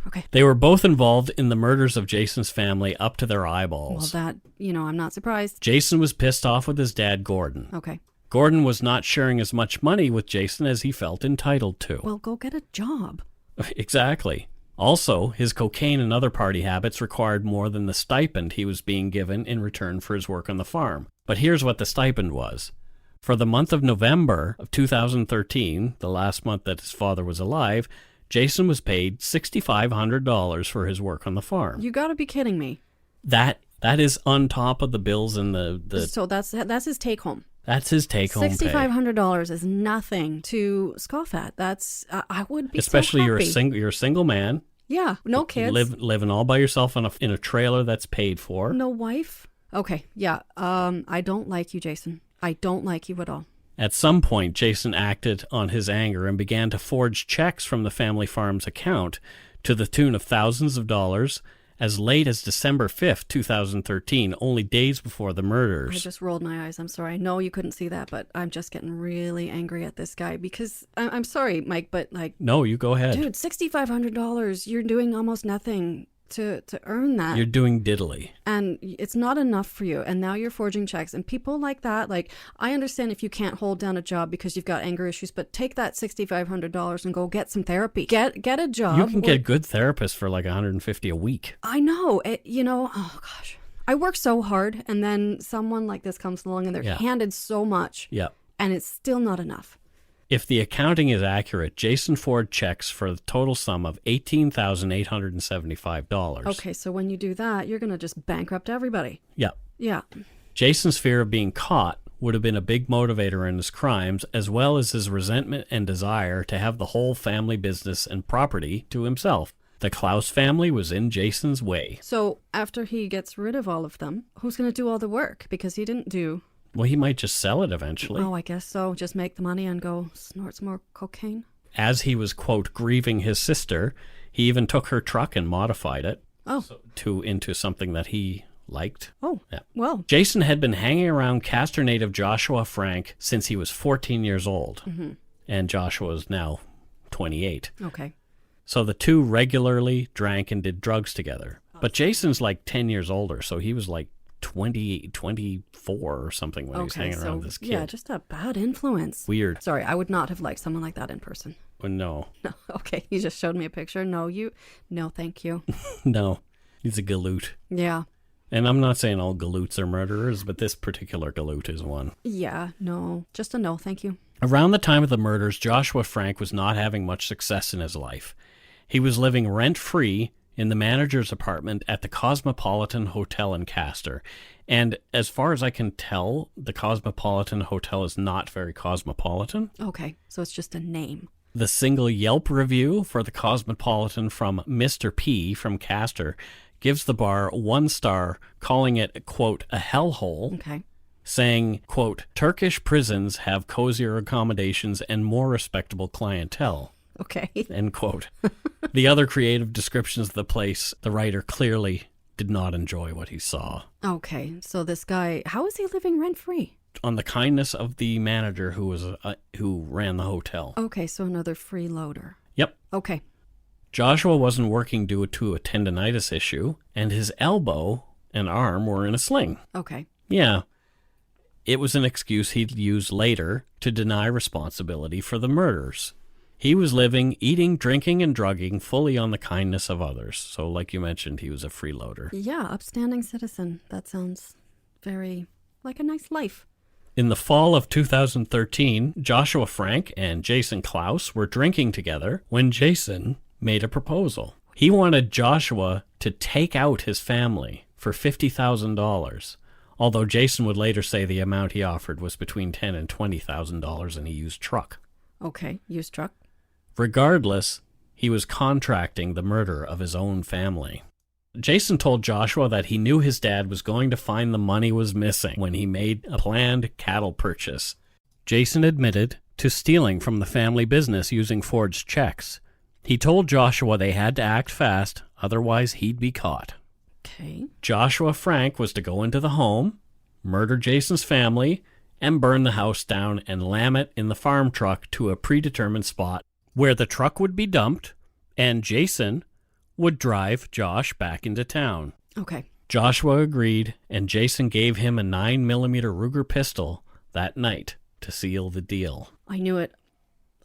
S3: Okay.
S2: They were both involved in the murders of Jason's family up to their eyeballs.
S3: Well, that, I'm not surprised.
S2: Jason was pissed off with his dad, Gordon.
S3: Okay.
S2: Gordon was not sharing as much money with Jason as he felt entitled to.
S3: Well, go get a job.
S2: Exactly. Also, his cocaine and other party habits required more than the stipend he was being given in return for his work on the farm. But here's what the stipend was. For the month of November of 2013, the last month that his father was alive, Jason was paid $6,500 for his work on the farm.
S3: You gotta be kidding me.
S2: That is on top of the bills and the...
S3: So that's his take home.
S2: That's his take-home pay.
S3: $6,500 is nothing to scoff at. That's I would be
S2: especially
S3: so happy.
S2: You're a single man.
S3: Yeah, no kids.
S2: Living all by yourself in a trailer that's paid for.
S3: No wife. Okay, yeah. I don't like you, Jason. I don't like you at all.
S2: At some point, Jason acted on his anger and began to forge checks from the family farm's account to the tune of thousands of dollars as late as December 5th, 2013, only days before the murders.
S3: I just rolled my eyes. I'm sorry. I know you couldn't see that, but I'm just getting really angry at this guy because I'm sorry, Mike, but like...
S2: No, you go ahead.
S3: Dude, $6,500. You're doing almost nothing to earn that.
S2: You're doing diddly.
S3: And it's not enough for you. And now you're forging checks. And people like that, like, I understand if you can't hold down a job because you've got anger issues, but take that $6,500 and go get some therapy. Get a job.
S2: You can get good therapists for like $150 a week.
S3: I know. Oh gosh. I work so hard, and then someone like this comes along and they're handed so much.
S2: Yeah.
S3: And it's still not enough.
S2: If the accounting is accurate, Jason forged checks for the total sum of $18,875.
S3: Okay, so when you do that, you're going to just bankrupt everybody.
S2: Yeah.
S3: Yeah.
S2: Jason's fear of being caught would have been a big motivator in his crimes, as well as his resentment and desire to have the whole family business and property to himself. The Klaus family was in Jason's way.
S3: So after he gets rid of all of them, who's going to do all the work? Because he didn't do...
S2: Well, he might just sell it eventually.
S3: Oh, I guess so. Just make the money and go snort some more cocaine.
S2: As he was, quote, grieving his sister, he even took her truck and modified it into something that he liked.
S3: Oh,
S2: yeah.
S3: Well.
S2: Jason had been hanging around Castor native Joshua Frank since he was 14 years old. Mm-hmm. And Joshua is now 28.
S3: Okay.
S2: So the two regularly drank and did drugs together. But Jason's like 10 years older, so he was like 24 or something when he was hanging around this kid.
S3: Yeah, just a bad influence.
S2: Weird.
S3: Sorry, I would not have liked someone like that in person.
S2: No.
S3: No. Okay, you just showed me a picture. No, thank you.
S2: No, he's a galoot.
S3: Yeah.
S2: And I'm not saying all galoots are murderers, but this particular galoot is one.
S3: Yeah, no. Just a no, thank you.
S2: Around the time of the murders, Joshua Frank was not having much success in his life. He was living rent-free in the manager's apartment at the Cosmopolitan Hotel in Castor. And as far as I can tell, the Cosmopolitan Hotel is not very cosmopolitan.
S3: Okay, so it's just a name.
S2: The single Yelp review for the Cosmopolitan from Mr. P from Castor gives the bar 1 star, calling it, quote, a hellhole,
S3: Okay.
S2: saying, quote, Turkish prisons have cozier accommodations and more respectable clientele,
S3: Okay.
S2: end quote. The other creative descriptions of the place, the writer clearly did not enjoy what he saw.
S3: Okay. So this guy, how is he living rent-free?
S2: On the kindness of the manager who ran the hotel.
S3: Okay, so another freeloader.
S2: Yep.
S3: Okay.
S2: Joshua wasn't working due to a tendonitis issue, and his elbow and arm were in a sling.
S3: Okay.
S2: Yeah. It was an excuse he'd use later to deny responsibility for the murders. He was living, eating, drinking, and drugging fully on the kindness of others. So, like you mentioned, he was a freeloader.
S3: Yeah, upstanding citizen. That sounds very like a nice life.
S2: In the fall of 2013, Joshua Frank and Jason Klaus were drinking together when Jason made a proposal. He wanted Joshua to take out his family for $50,000, although Jason would later say the amount he offered was between $10,000 and $20,000 in a used truck.
S3: Okay, used truck.
S2: Regardless, he was contracting the murder of his own family. Jason told Joshua that he knew his dad was going to find the money was missing when he made a planned cattle purchase. Jason admitted to stealing from the family business using forged checks. He told Joshua they had to act fast, otherwise he'd be caught.
S3: Okay.
S2: Joshua Frank was to go into the home, murder Jason's family, and burn the house down and lam it in the farm truck to a predetermined spot where the truck would be dumped, and Jason would drive Josh back into town.
S3: Okay.
S2: Joshua agreed, and Jason gave him a 9mm Ruger pistol that night to seal the deal.
S3: I knew it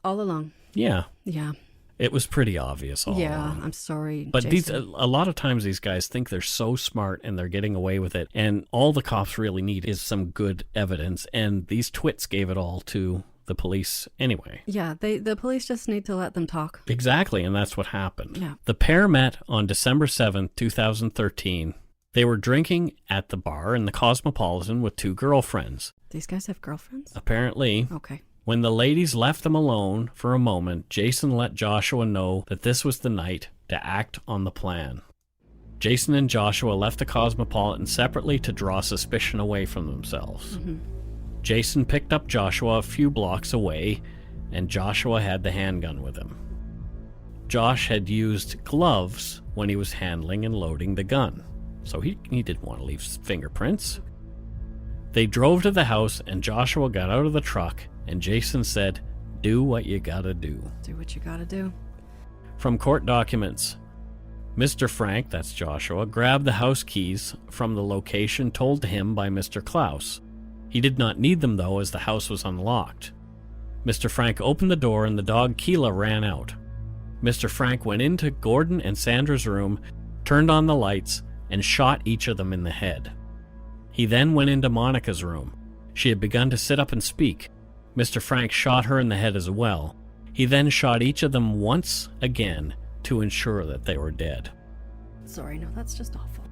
S3: all along.
S2: Yeah.
S3: Yeah.
S2: It was pretty obvious all along.
S3: I'm sorry,
S2: But
S3: Jason.
S2: a lot of times these guys think they're so smart and they're getting away with it, and all the cops really need is some good evidence, and these twits gave it all to the police anyway.
S3: Yeah, the police just need to let them talk.
S2: Exactly, and that's what happened.
S3: Yeah.
S2: The pair met on December 7th, 2013. They were drinking at the bar in the Cosmopolitan with 2 girlfriends.
S3: These guys have girlfriends?
S2: Apparently.
S3: Okay.
S2: When the ladies left them alone for a moment, Jason let Joshua know that this was the night to act on the plan. Jason and Joshua left the Cosmopolitan separately to draw suspicion away from themselves.
S3: Mm-hmm.
S2: Jason picked up Joshua a few blocks away, and Joshua had the handgun with him. Josh had used gloves when he was handling and loading the gun, so he didn't want to leave fingerprints. They drove to the house, and Joshua got out of the truck, and Jason said, "Do what you gotta do."
S3: Do what you gotta do.
S2: From court documents, Mr. Frank, that's Joshua, grabbed the house keys from the location told to him by Mr. Klaus. He did not need them, though, as the house was unlocked. Mr. Frank opened the door and the dog Keela ran out. Mr. Frank went into Gordon and Sandra's room, turned on the lights, and shot each of them in the head. He then went into Monica's room. She had begun to sit up and speak. Mr. Frank shot her in the head as well. He then shot each of them once again to ensure that they were dead.
S3: Sorry, no, that's just awful.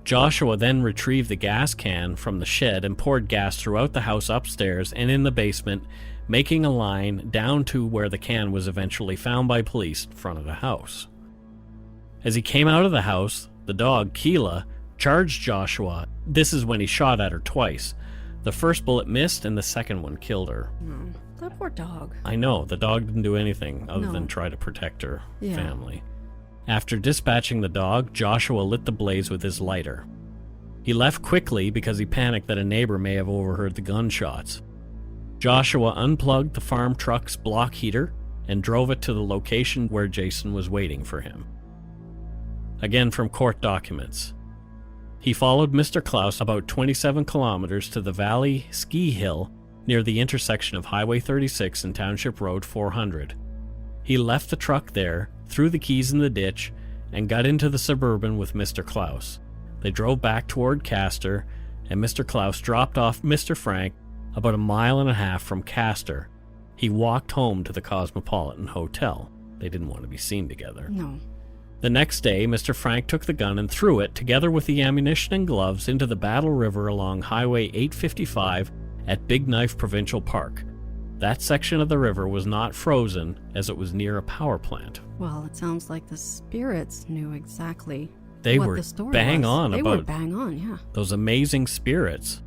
S2: Joshua then retrieved the gas can from the shed and poured gas throughout the house upstairs and in the basement, making a line down to where the can was eventually found by police in front of the house. As he came out of the house, the dog, Keela, charged Joshua. This is when he shot at her twice. The first bullet missed and the second one killed her.
S3: No, that poor dog.
S2: I know, the dog didn't do anything other than try to protect her family. After dispatching the dog, Joshua lit the blaze with his lighter. He left quickly because he panicked that a neighbor may have overheard the gunshots. Joshua unplugged the farm truck's block heater and drove it to the location where Jason was waiting for him. Again from court documents. He followed Mr. Klaus about 27 kilometers to the Valley Ski Hill near the intersection of Highway 36 and Township Road 400. He left the truck there, threw the keys in the ditch, and got into the Suburban with Mr. Klaus. They drove back toward Castor, and Mr. Klaus dropped off Mr. Frank about 1.5 miles from Castor. He walked home to the Cosmopolitan Hotel. They didn't want to be seen together.
S3: No.
S2: The next day, Mr. Frank took the gun and threw it, together with the ammunition and gloves, into the Battle River along Highway 855 at Big Knife Provincial Park. That section of the river was not frozen, as it was near a power plant.
S3: Well, it sounds like the spirits knew exactly
S2: They
S3: what
S2: were
S3: the story
S2: bang
S3: was.
S2: on
S3: They
S2: about
S3: were bang on, yeah.
S2: those amazing spirits.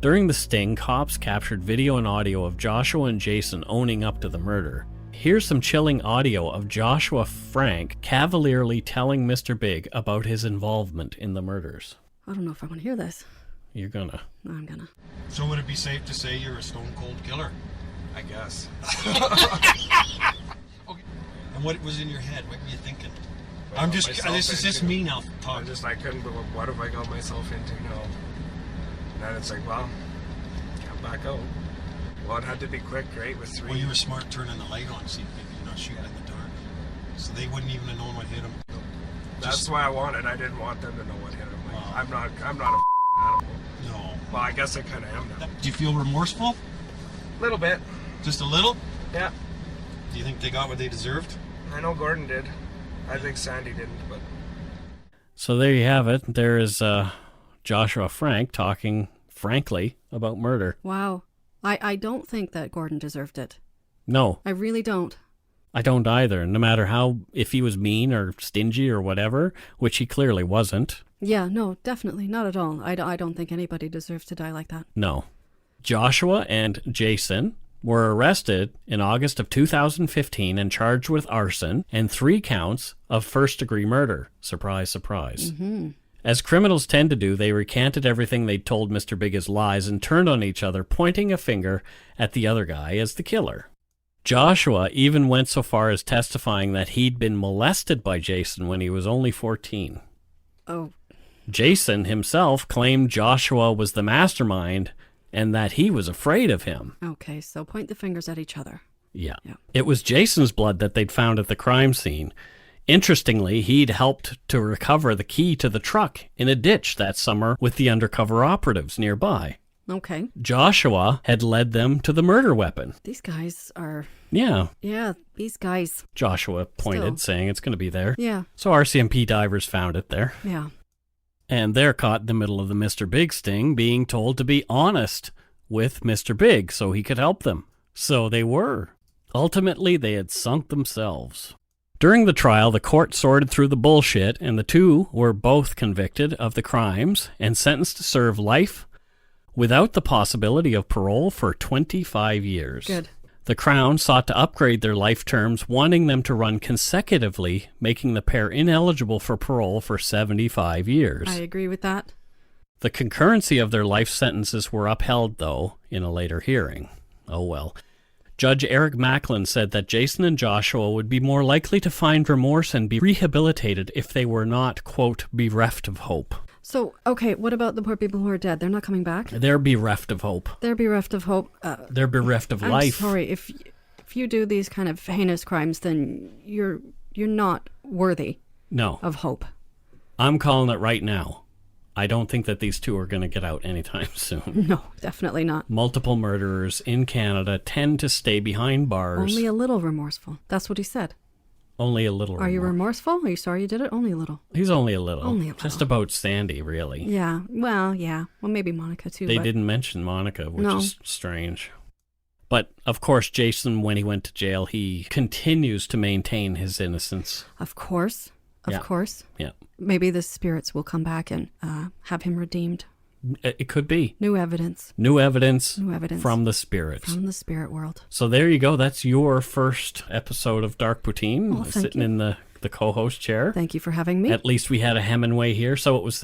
S2: During the sting, cops captured video and audio of Joshua and Jason owning up to the murder. Here's some chilling audio of Joshua Frank cavalierly telling Mr. Big about his involvement in the murders.
S3: I don't know if I want to hear this.
S2: You're gonna.
S3: No, I'm gonna.
S8: So would it be safe to say you're a stone cold killer?
S9: I guess.
S8: Okay. And what was in your head? What were you thinking?
S9: What
S8: I'm
S9: got
S8: just,
S9: myself
S8: this is just
S9: into?
S8: me now talking.
S9: I couldn't believe, what have I got myself into now? And then it's like, well, can't back out. Well, it had to be quick, right? With three.
S8: Well, you were smart turning the light on, see if maybe you're not shooting in the dark. So they wouldn't even have known what hit them.
S9: That's why I wanted. I didn't want them to know what hit them. Like,
S8: Wow.
S9: I'm not a animal.
S8: No.
S9: Well, I guess I kind of am now.
S8: Do you feel remorseful?
S9: A little bit.
S8: Just a little?
S9: Yeah.
S8: Do you think they got what they deserved?
S9: I know Gordon did. I think Sandy didn't, but...
S2: So there you have it. There is Joshua Frank talking frankly about murder.
S3: Wow. I don't think that Gordon deserved it.
S2: No,
S3: I really don't.
S2: I don't either. No matter how, if he was mean or stingy or whatever, which he clearly wasn't.
S3: Yeah, no, definitely. Not at all. I don't think anybody deserves to die like that.
S2: No. Joshua and Jason were arrested in August of 2015 and charged with arson and 3 counts of first-degree murder. Surprise, surprise.
S3: Mm-hmm.
S2: As criminals tend to do, they recanted everything they'd told Mr. Big as lies and turned on each other, pointing a finger at the other guy as the killer. Joshua even went so far as testifying that he'd been molested by Jason when he was only 14.
S3: Oh.
S2: Jason himself claimed Joshua was the mastermind and that he was afraid of him.
S3: Okay, so point the fingers at each other.
S2: Yeah.
S3: Yeah.
S2: It was Jason's blood that they'd found at the crime scene. Interestingly, he'd helped to recover the key to the truck in a ditch that summer with the undercover operatives nearby.
S3: Okay.
S2: Joshua had led them to the murder weapon.
S3: These guys are...
S2: Yeah,
S3: Yeah, these guys.
S2: Joshua pointed,
S3: Still.
S2: saying it's going to be there.
S3: Yeah,
S2: So RCMP divers found it there.
S3: yeah.
S2: And they're caught in the middle of the Mr. Big sting, being told to be honest with Mr. Big so he could help them. So they were. Ultimately, they had sunk themselves. During the trial, the court sorted through the bullshit, and the two were both convicted of the crimes and sentenced to serve life without the possibility of parole for 25 years.
S3: Good.
S2: The Crown sought to upgrade their life terms, wanting them to run consecutively, making the pair ineligible for parole for 75 years.
S3: I agree with that.
S2: The concurrency of their life sentences were upheld, though, in a later hearing. Oh well. Judge Eric Macklin said that Jason and Joshua would be more likely to find remorse and be rehabilitated if they were not, quote, bereft of hope.
S3: So, okay, what about the poor people who are dead? They're not coming back?
S2: They're bereft of hope.
S3: They're bereft of hope.
S2: They're bereft of
S3: I'm
S2: life.
S3: sorry, if you do these kind of heinous crimes, then you're not worthy
S2: No,
S3: of hope.
S2: I'm calling it right now. I don't think that these two are going to get out anytime soon.
S3: No, definitely not.
S2: Multiple murderers in Canada tend to stay behind bars.
S3: Only a little remorseful. That's what he said.
S2: Only a little.
S3: Are you remorseful? Are you sorry you did it? Only a little.
S2: He's only a little.
S3: Only a little.
S2: Just about Sandy, really.
S3: Yeah. Well, yeah. Well, maybe Monica too.
S2: They
S3: but
S2: didn't mention Monica, which
S3: No.
S2: is strange. But, of course, Jason, when he went to jail, he continues to maintain his innocence.
S3: Of course. Of
S2: Yeah.
S3: course.
S2: Yeah.
S3: Maybe the spirits will come back and have him redeemed.
S2: It could be.
S3: New evidence.
S2: New evidence,
S3: New evidence.
S2: from the spirits.
S3: From the spirit world.
S2: So there you go. That's your first episode of Dark Poutine,
S3: Oh, thank
S2: sitting
S3: you.
S2: in the co-host chair.
S3: Thank you for having me.
S2: At least we had a Hemingway here, so it was,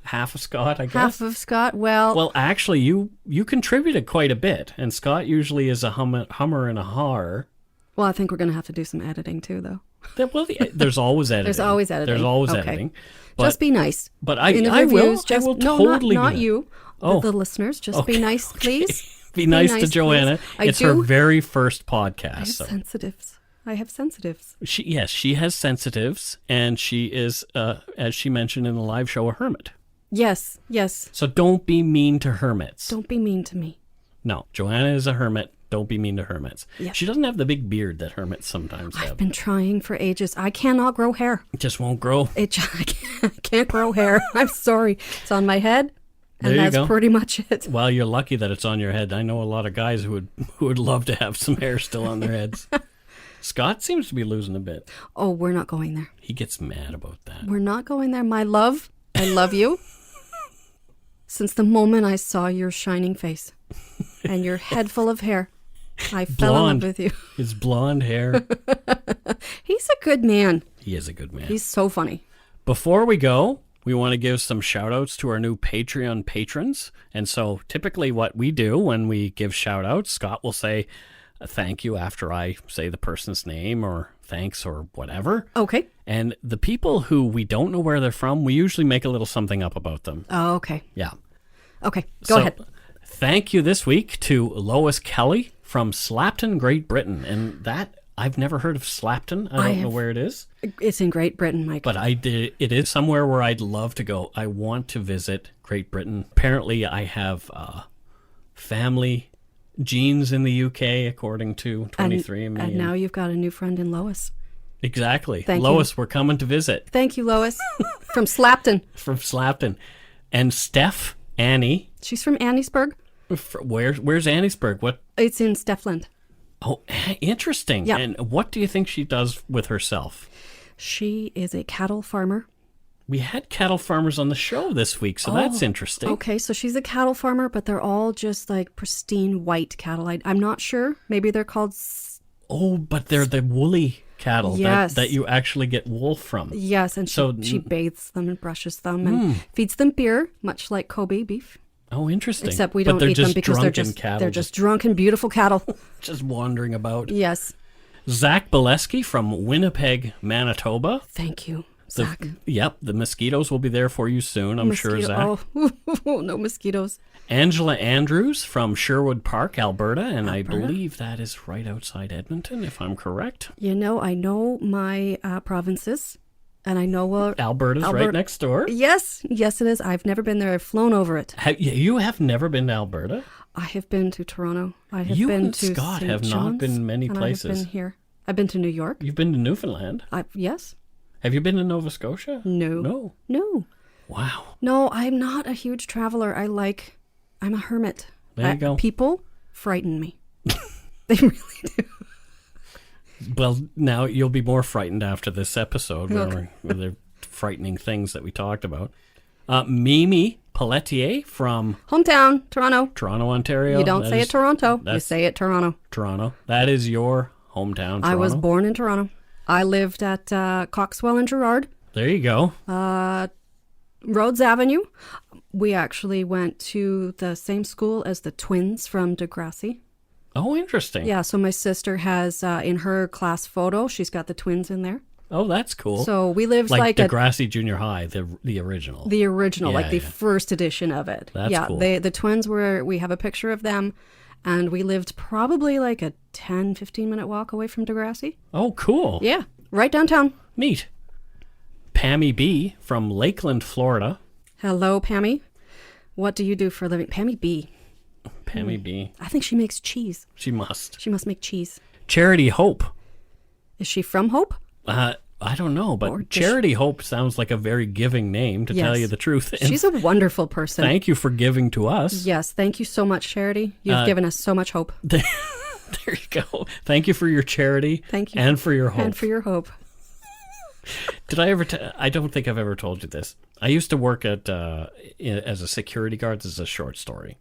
S2: half of Scott, I guess.
S3: Half of Scott. Well,
S2: Actually, you contributed quite a bit, and Scott usually is a hummer and a har.
S3: I think we're going to have to do some editing too, though.
S2: There's always editing.
S3: There's always editing.
S2: There's always
S3: Okay.
S2: editing. But,
S3: Just be nice.
S2: But
S3: In the
S2: I
S3: reviews,
S2: will. I will
S3: no,
S2: totally
S3: not
S2: be
S3: you.
S2: Oh.
S3: The listeners. Just
S2: Okay,
S3: be nice,
S2: okay.
S3: please.
S2: Be nice to
S3: please.
S2: Joanna. It's her very first podcast.
S3: I have sensitives. I have sensitives.
S2: She has sensitives, and she is, as she mentioned in the live show, a hermit.
S3: Yes.
S2: So don't be mean to hermits.
S3: Don't be mean to me.
S2: No, Joanna is a hermit. Don't be mean to hermits.
S3: Yeah.
S2: She doesn't have the big beard that hermits sometimes have.
S3: I've been trying for ages. I cannot grow hair.
S2: It just won't grow.
S3: I can't grow hair. I'm sorry. It's on my head, and
S2: There you
S3: that's
S2: go.
S3: pretty much it.
S2: Well, you're lucky that it's on your head. I know a lot of guys who would love to have some hair still on their heads. Scott seems to be losing a bit.
S3: Oh, we're not going there.
S2: He gets mad about that.
S3: We're not going there. My love, I love you. Since the moment I saw your shining face and your head full of hair, I fell in love with you.
S2: His blonde hair.
S3: He's a good man.
S2: He is a good man.
S3: He's so funny.
S2: Before we go, we want to give some shout outs to our new Patreon patrons. And so typically what we do when we give shout outs, Scott will say thank you after I say the person's name or thanks or whatever.
S3: Okay.
S2: And the people who we don't know where they're from, we usually make a little something up about them.
S3: Oh, okay.
S2: Yeah.
S3: Okay, go ahead.
S2: Thank you this week to Lois Kelly from Slapton, Great Britain. And that, I've never heard of Slapton. I don't know where it is.
S3: It's in Great Britain, Mike.
S2: But it is somewhere where I'd love to go. I want to visit Great Britain. Apparently, I have family genes in the UK, according to 23andMe.
S3: And now you've got a new friend in Lois.
S2: Exactly.
S3: Thank
S2: Lois,
S3: you.
S2: we're coming to visit.
S3: Thank you, Lois. From Slapton.
S2: From Slapton. And Steph, Annie.
S3: She's from Anniesburg.
S2: Where's Anniesburg? What?
S3: It's in Steffland.
S2: Oh, interesting.
S3: Yeah.
S2: And what do you think she does with herself?
S3: She is a cattle farmer.
S2: We had cattle farmers on the show this week, so that's interesting.
S3: Okay, so she's a cattle farmer, but they're all just like pristine white cattle. I'm not sure. Maybe they're called...
S2: Oh, but they're the woolly cattle that you actually get wool from.
S3: Yes, and she bathes them and brushes them and feeds them beer, much like Kobe beef.
S2: Oh, interesting.
S3: Except we don't eat them because they're just drunken, beautiful cattle.
S2: Just wandering about.
S3: Yes.
S2: Zach Bileski from Winnipeg, Manitoba.
S3: Thank you, Zach.
S2: The mosquitoes will be there for you soon, I'm sure, Zach.
S3: Oh, no mosquitoes.
S2: Angela Andrews from Sherwood Park, Alberta, and I believe that is right outside Edmonton, if I'm correct.
S3: You know, I know my provinces, and I know...
S2: Alberta's right next door?
S3: Yes, it is. I've never been there. I've flown over it.
S2: You have never been to Alberta?
S3: I have been to Toronto. I have
S2: you
S3: been
S2: and
S3: to
S2: Scott
S3: St.
S2: have
S3: John's,
S2: not been many places.
S3: I've been here. I've been to New York.
S2: You've been to Newfoundland?
S3: Yes.
S2: Have you been to Nova Scotia?
S3: No.
S2: Wow.
S3: No, I'm not a huge traveler. I'm a hermit.
S2: There you go.
S3: People frighten me. They really do.
S2: Well, now you'll be more frightened after this episode where they're frightening things that we talked about. Mimi Pelletier from...
S3: Hometown, Toronto.
S2: Toronto, Ontario.
S3: You don't say it Toronto. You say it Toronto.
S2: Toronto. That is your hometown, Toronto.
S3: I was born in Toronto. I lived at Coxwell and Gerrard.
S2: There you go.
S3: Rhodes Avenue. We actually went to the same school as the twins from Degrassi.
S2: Oh, interesting.
S3: Yeah, so my sister has, in her class photo, she's got the twins in there.
S2: Oh, that's cool.
S3: So we lived like
S2: Degrassi Junior High, the original.
S3: The original, the first edition of it.
S2: That's cool.
S3: The twins we have a picture of them, and we lived probably like a 10, 15-minute walk away from Degrassi.
S2: Oh, cool.
S3: Yeah, right downtown.
S2: Neat. Pammy B from Lakeland, Florida.
S3: Hello, Pammy. What do you do for a living? Pammy B.
S2: Pammy B.
S3: I think she makes cheese.
S2: She must.
S3: She must make cheese.
S2: Charity Hope.
S3: Is she from Hope?
S2: I don't know, but Charity Hope sounds like a very giving name, to tell you the truth. And
S3: she's a wonderful person.
S2: Thank you for giving to us.
S3: Yes, thank you so much, Charity. You've given us so much hope.
S2: There you go. Thank you for your charity.
S3: Thank you.
S2: And for your hope.
S3: And for your hope.
S2: Did I ever... I don't think I've ever told you this. I used to work at as a security guard. This is a short story.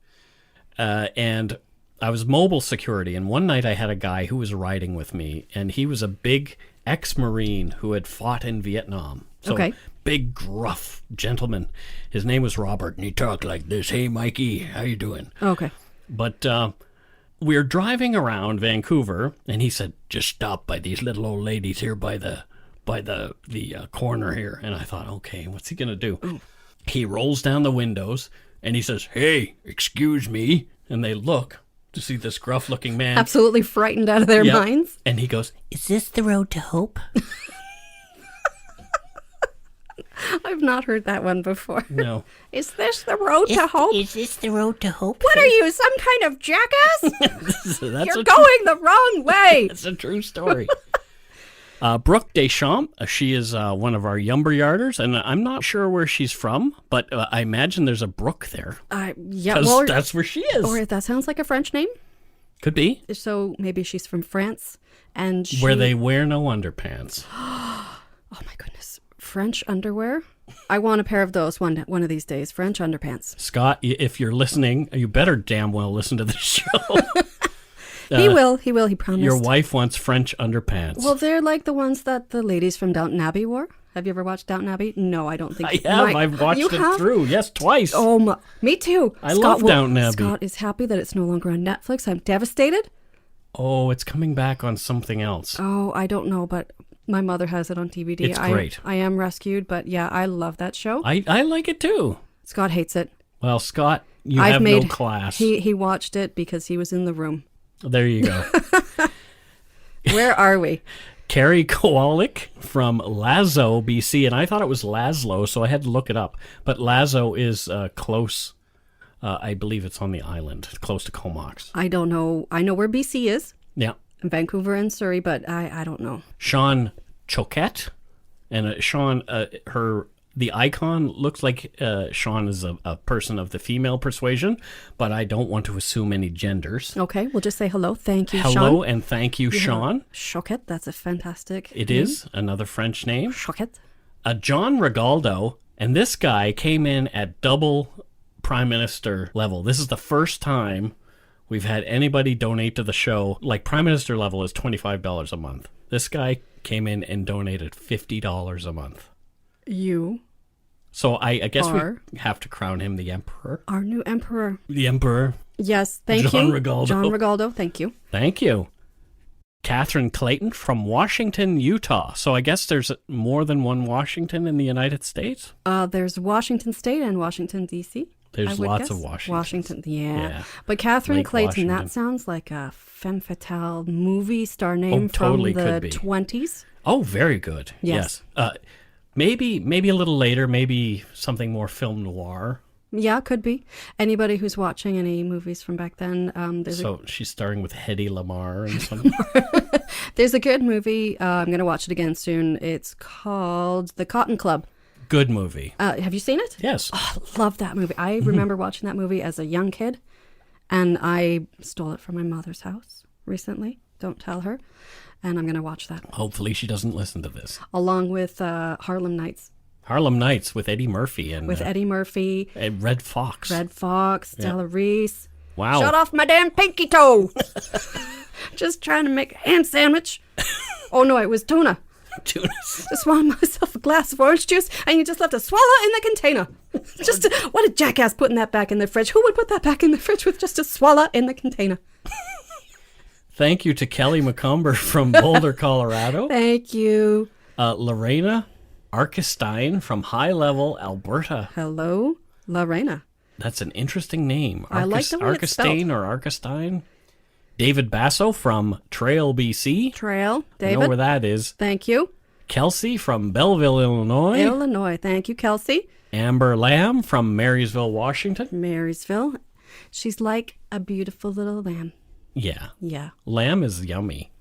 S2: And I was mobile security, and one night I had a guy who was riding with me, and he was a big ex-Marine who had fought in Vietnam. So big, gruff gentleman. His name was Robert, and he talked like this. Hey, Mikey, how you doing?
S3: Okay.
S2: But we were driving around Vancouver, and he said, just stop by these little old ladies here by the corner here. And I thought, okay, what's he going to do?
S3: Ooh.
S2: He rolls down the windows, and he says, hey, excuse me. And they look to see this gruff-looking man.
S3: Absolutely frightened out of their minds.
S2: And he goes, is this the road to hope?
S3: I've not heard that one before.
S2: No.
S3: Is this the road to hope?
S10: Is this the road to hope?
S3: What are you, some kind of jackass?
S2: You're
S3: going the wrong way.
S2: It's a true story. Brooke Deschamps, she is one of our Yumberyarders, and I'm not sure where she's from, but I imagine there's a brook there.
S3: Yeah, well,
S2: that's where she is.
S3: Or that sounds like a French name.
S2: Could be.
S3: So maybe she's from France, and
S2: where they wear no underpants.
S3: Oh my goodness, French underwear. I want a pair of those one of these days. French underpants.
S2: Scott, if you're listening, you better damn well listen to the show.
S3: He will. He promised.
S2: Your wife wants French underpants.
S3: Well, they're like the ones that the ladies from Downton Abbey wore. Have you ever watched Downton Abbey? No, I don't think
S2: I have. I've watched it through. Yes, twice.
S3: Oh, me too.
S2: I love Downton Abbey.
S3: Scott is happy that it's no longer on Netflix. I'm devastated.
S2: Oh, it's coming back on something else.
S3: Oh, I don't know, but my mother has it on DVD.
S2: It's great.
S3: I am rescued, but yeah, I love that show.
S2: I like it too.
S3: Scott hates it.
S2: Well, Scott, you have no class.
S3: He watched it because he was in the room.
S2: There you go.
S3: Where are we?
S2: Carrie Kowalik from Lazo, BC, and I thought it was Laszlo, so I had to look it up. But Lazo is close. I believe it's on the island, close to Comox.
S3: I don't know. I know where BC is.
S2: Yeah.
S3: Vancouver and Surrey, but I don't know.
S2: Sean Choquette, and Sean, the icon looks like Sean is a person of the female persuasion, but I don't want to assume any genders.
S3: Okay, we'll just say hello. Thank you,
S2: Sean.
S3: Hello,
S2: and thank you, Sean.
S3: Choquette, that's a fantastic
S2: It
S3: name.
S2: is another French name.
S3: Choquette.
S2: John Regaldo, and this guy came in at double Prime Minister level. This is the first time we've had anybody donate to the show. Like, Prime Minister level is $25 a month. This guy came in and donated $50 a month. So I guess we have to crown him the emperor.
S3: Our new emperor.
S2: The emperor.
S3: Yes, thank you.
S2: John Regaldo.
S3: John Regaldo, thank you.
S2: Thank you. Catherine Clayton from Washington, Utah. So I guess there's more than one Washington in the United States?
S3: There's Washington State and Washington, D.C.
S2: There's lots of Washingtons.
S3: Washington, yeah. But Catherine
S2: Lake
S3: Clayton,
S2: Washington.
S3: that sounds like a femme fatale movie star name
S2: totally
S3: from the
S2: could be.
S3: 20s.
S2: Oh, very good.
S3: Yes.
S2: Maybe a little later, maybe something more film noir.
S3: Yeah, could be. Anybody who's watching any movies from back then.
S2: She's starring with Hedy Lamarr and something.
S3: There's a good movie. I'm going to watch it again soon. It's called The Cotton Club.
S2: Good movie.
S3: Have you seen it?
S2: Yes.
S3: Oh, I love that movie. I remember watching that movie as a young kid, and I stole it from my mother's house recently. Don't tell her. And I'm going to watch that.
S2: Hopefully she doesn't listen to this.
S3: Along with Harlem Nights.
S2: Harlem Nights with Eddie Murphy. And Red Fox.
S3: Stella Reese.
S2: Wow.
S3: Shut off my damn pinky toe. Just trying to make a ham sandwich. Oh, no, it was tuna. Just swallowed myself a glass of orange juice, and you just left a swallow in the container. What a jackass putting that back in the fridge. Who would put that back in the fridge with just a swallow in the container?
S2: Thank you to Kelly McCumber from Boulder, Colorado.
S3: Thank you.
S2: Lorena Arkestein from High Level, Alberta.
S3: Hello, Lorena.
S2: That's an interesting name.
S3: I like the way it's spelled.
S2: Arkestein or Arkestein. David Basso from Trail, BC.
S3: Trail, David.
S2: I know where that is.
S3: Thank you.
S2: Kelsey from Belleville, Illinois.
S3: Thank you, Kelsey.
S2: Amber Lamb from Marysville, Washington.
S3: Marysville. She's like a beautiful little lamb.
S2: Yeah.
S3: Yeah.
S2: Lamb is yummy.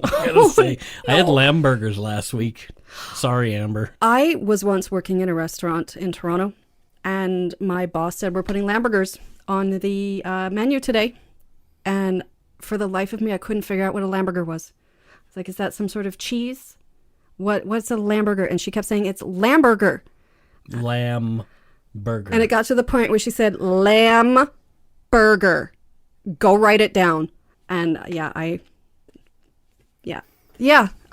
S2: I gotta say, I had lamb burgers last week. Sorry, Amber.
S3: I was once working in a restaurant in Toronto, and my boss said, we're putting lamb burgers on the menu today. And for the life of me, I couldn't figure out what a lamb burger was. I was like, is that some sort of cheese? What's a lamb burger? And she kept saying, it's lamb burger.
S2: Lamb burger.
S3: And it got to the point where she said, lamb burger. Go write it down. And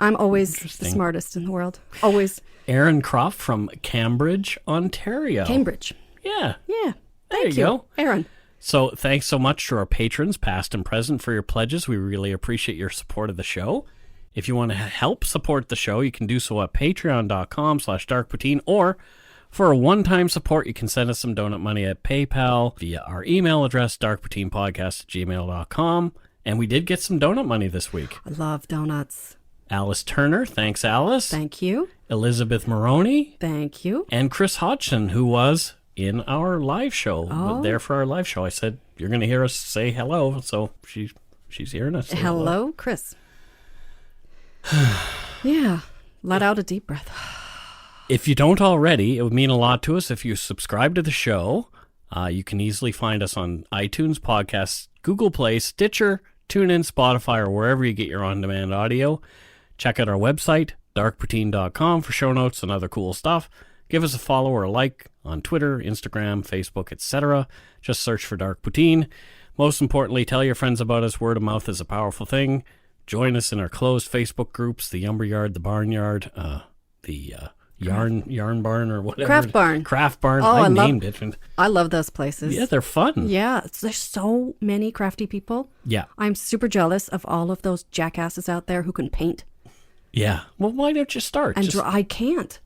S3: I'm always the smartest in the world. Always.
S2: Aaron Croft from Cambridge, Ontario.
S3: Cambridge.
S2: Yeah.
S3: Yeah.
S2: There you go.
S3: Aaron.
S2: So thanks so much to our patrons, past and present, for your pledges. We really appreciate your support of the show. If you want to help support the show, you can do so at patreon.com/darkpoutine, or for a one-time support, you can send us some donut money at PayPal via our email address, darkpoutinepodcast@gmail.com. And we did get some donut money this week.
S3: I love donuts.
S2: Alice Turner, thanks, Alice.
S3: Thank you.
S2: Elizabeth Maroney.
S3: Thank you.
S2: And Chris Hodgson, who was in our live show, there for our live show. I said, you're going to hear us say hello, so she's hearing us.
S3: Hello, Chris. Yeah, let out a deep breath.
S2: If you don't already, it would mean a lot to us if you subscribe to the show. You can easily find us on iTunes, Podcasts, Google Play, Stitcher, TuneIn, Spotify, or wherever you get your on-demand audio. Check out our website, darkpoutine.com, for show notes and other cool stuff. Give us a follow or a like on Twitter, Instagram, Facebook, etc. Just search for Dark Poutine. Most importantly, tell your friends about us. Word of mouth is a powerful thing. Join us in our closed Facebook groups, the Lumberyard, the Barnyard, the Yarn Barn, or whatever. Craft Barn.
S3: Oh, I
S2: named it.
S3: I love those places.
S2: Yeah, they're fun.
S3: Yeah, there's so many crafty people.
S2: Yeah.
S3: I'm super jealous of all of those jackasses out there who can paint.
S2: Yeah. Well, why don't you start?
S3: And I can't.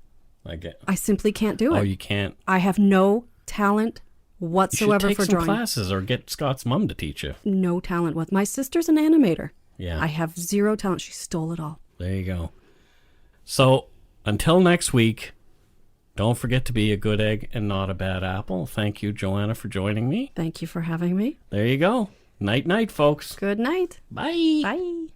S3: I simply can't do it.
S2: Oh, you can't?
S3: I have no talent whatsoever
S2: you should take
S3: for
S2: some
S3: drawing.
S2: classes or get Scott's mom to teach you.
S3: No talent. My sister's an animator.
S2: Yeah.
S3: I have zero talent. She stole it all.
S2: There you go. So, until next week, don't forget to be a good egg and not a bad apple. Thank you, Joanna, for joining me.
S3: Thank you for having me.
S2: There you go. Night-night, folks.
S3: Good night.
S2: Bye.
S3: Bye.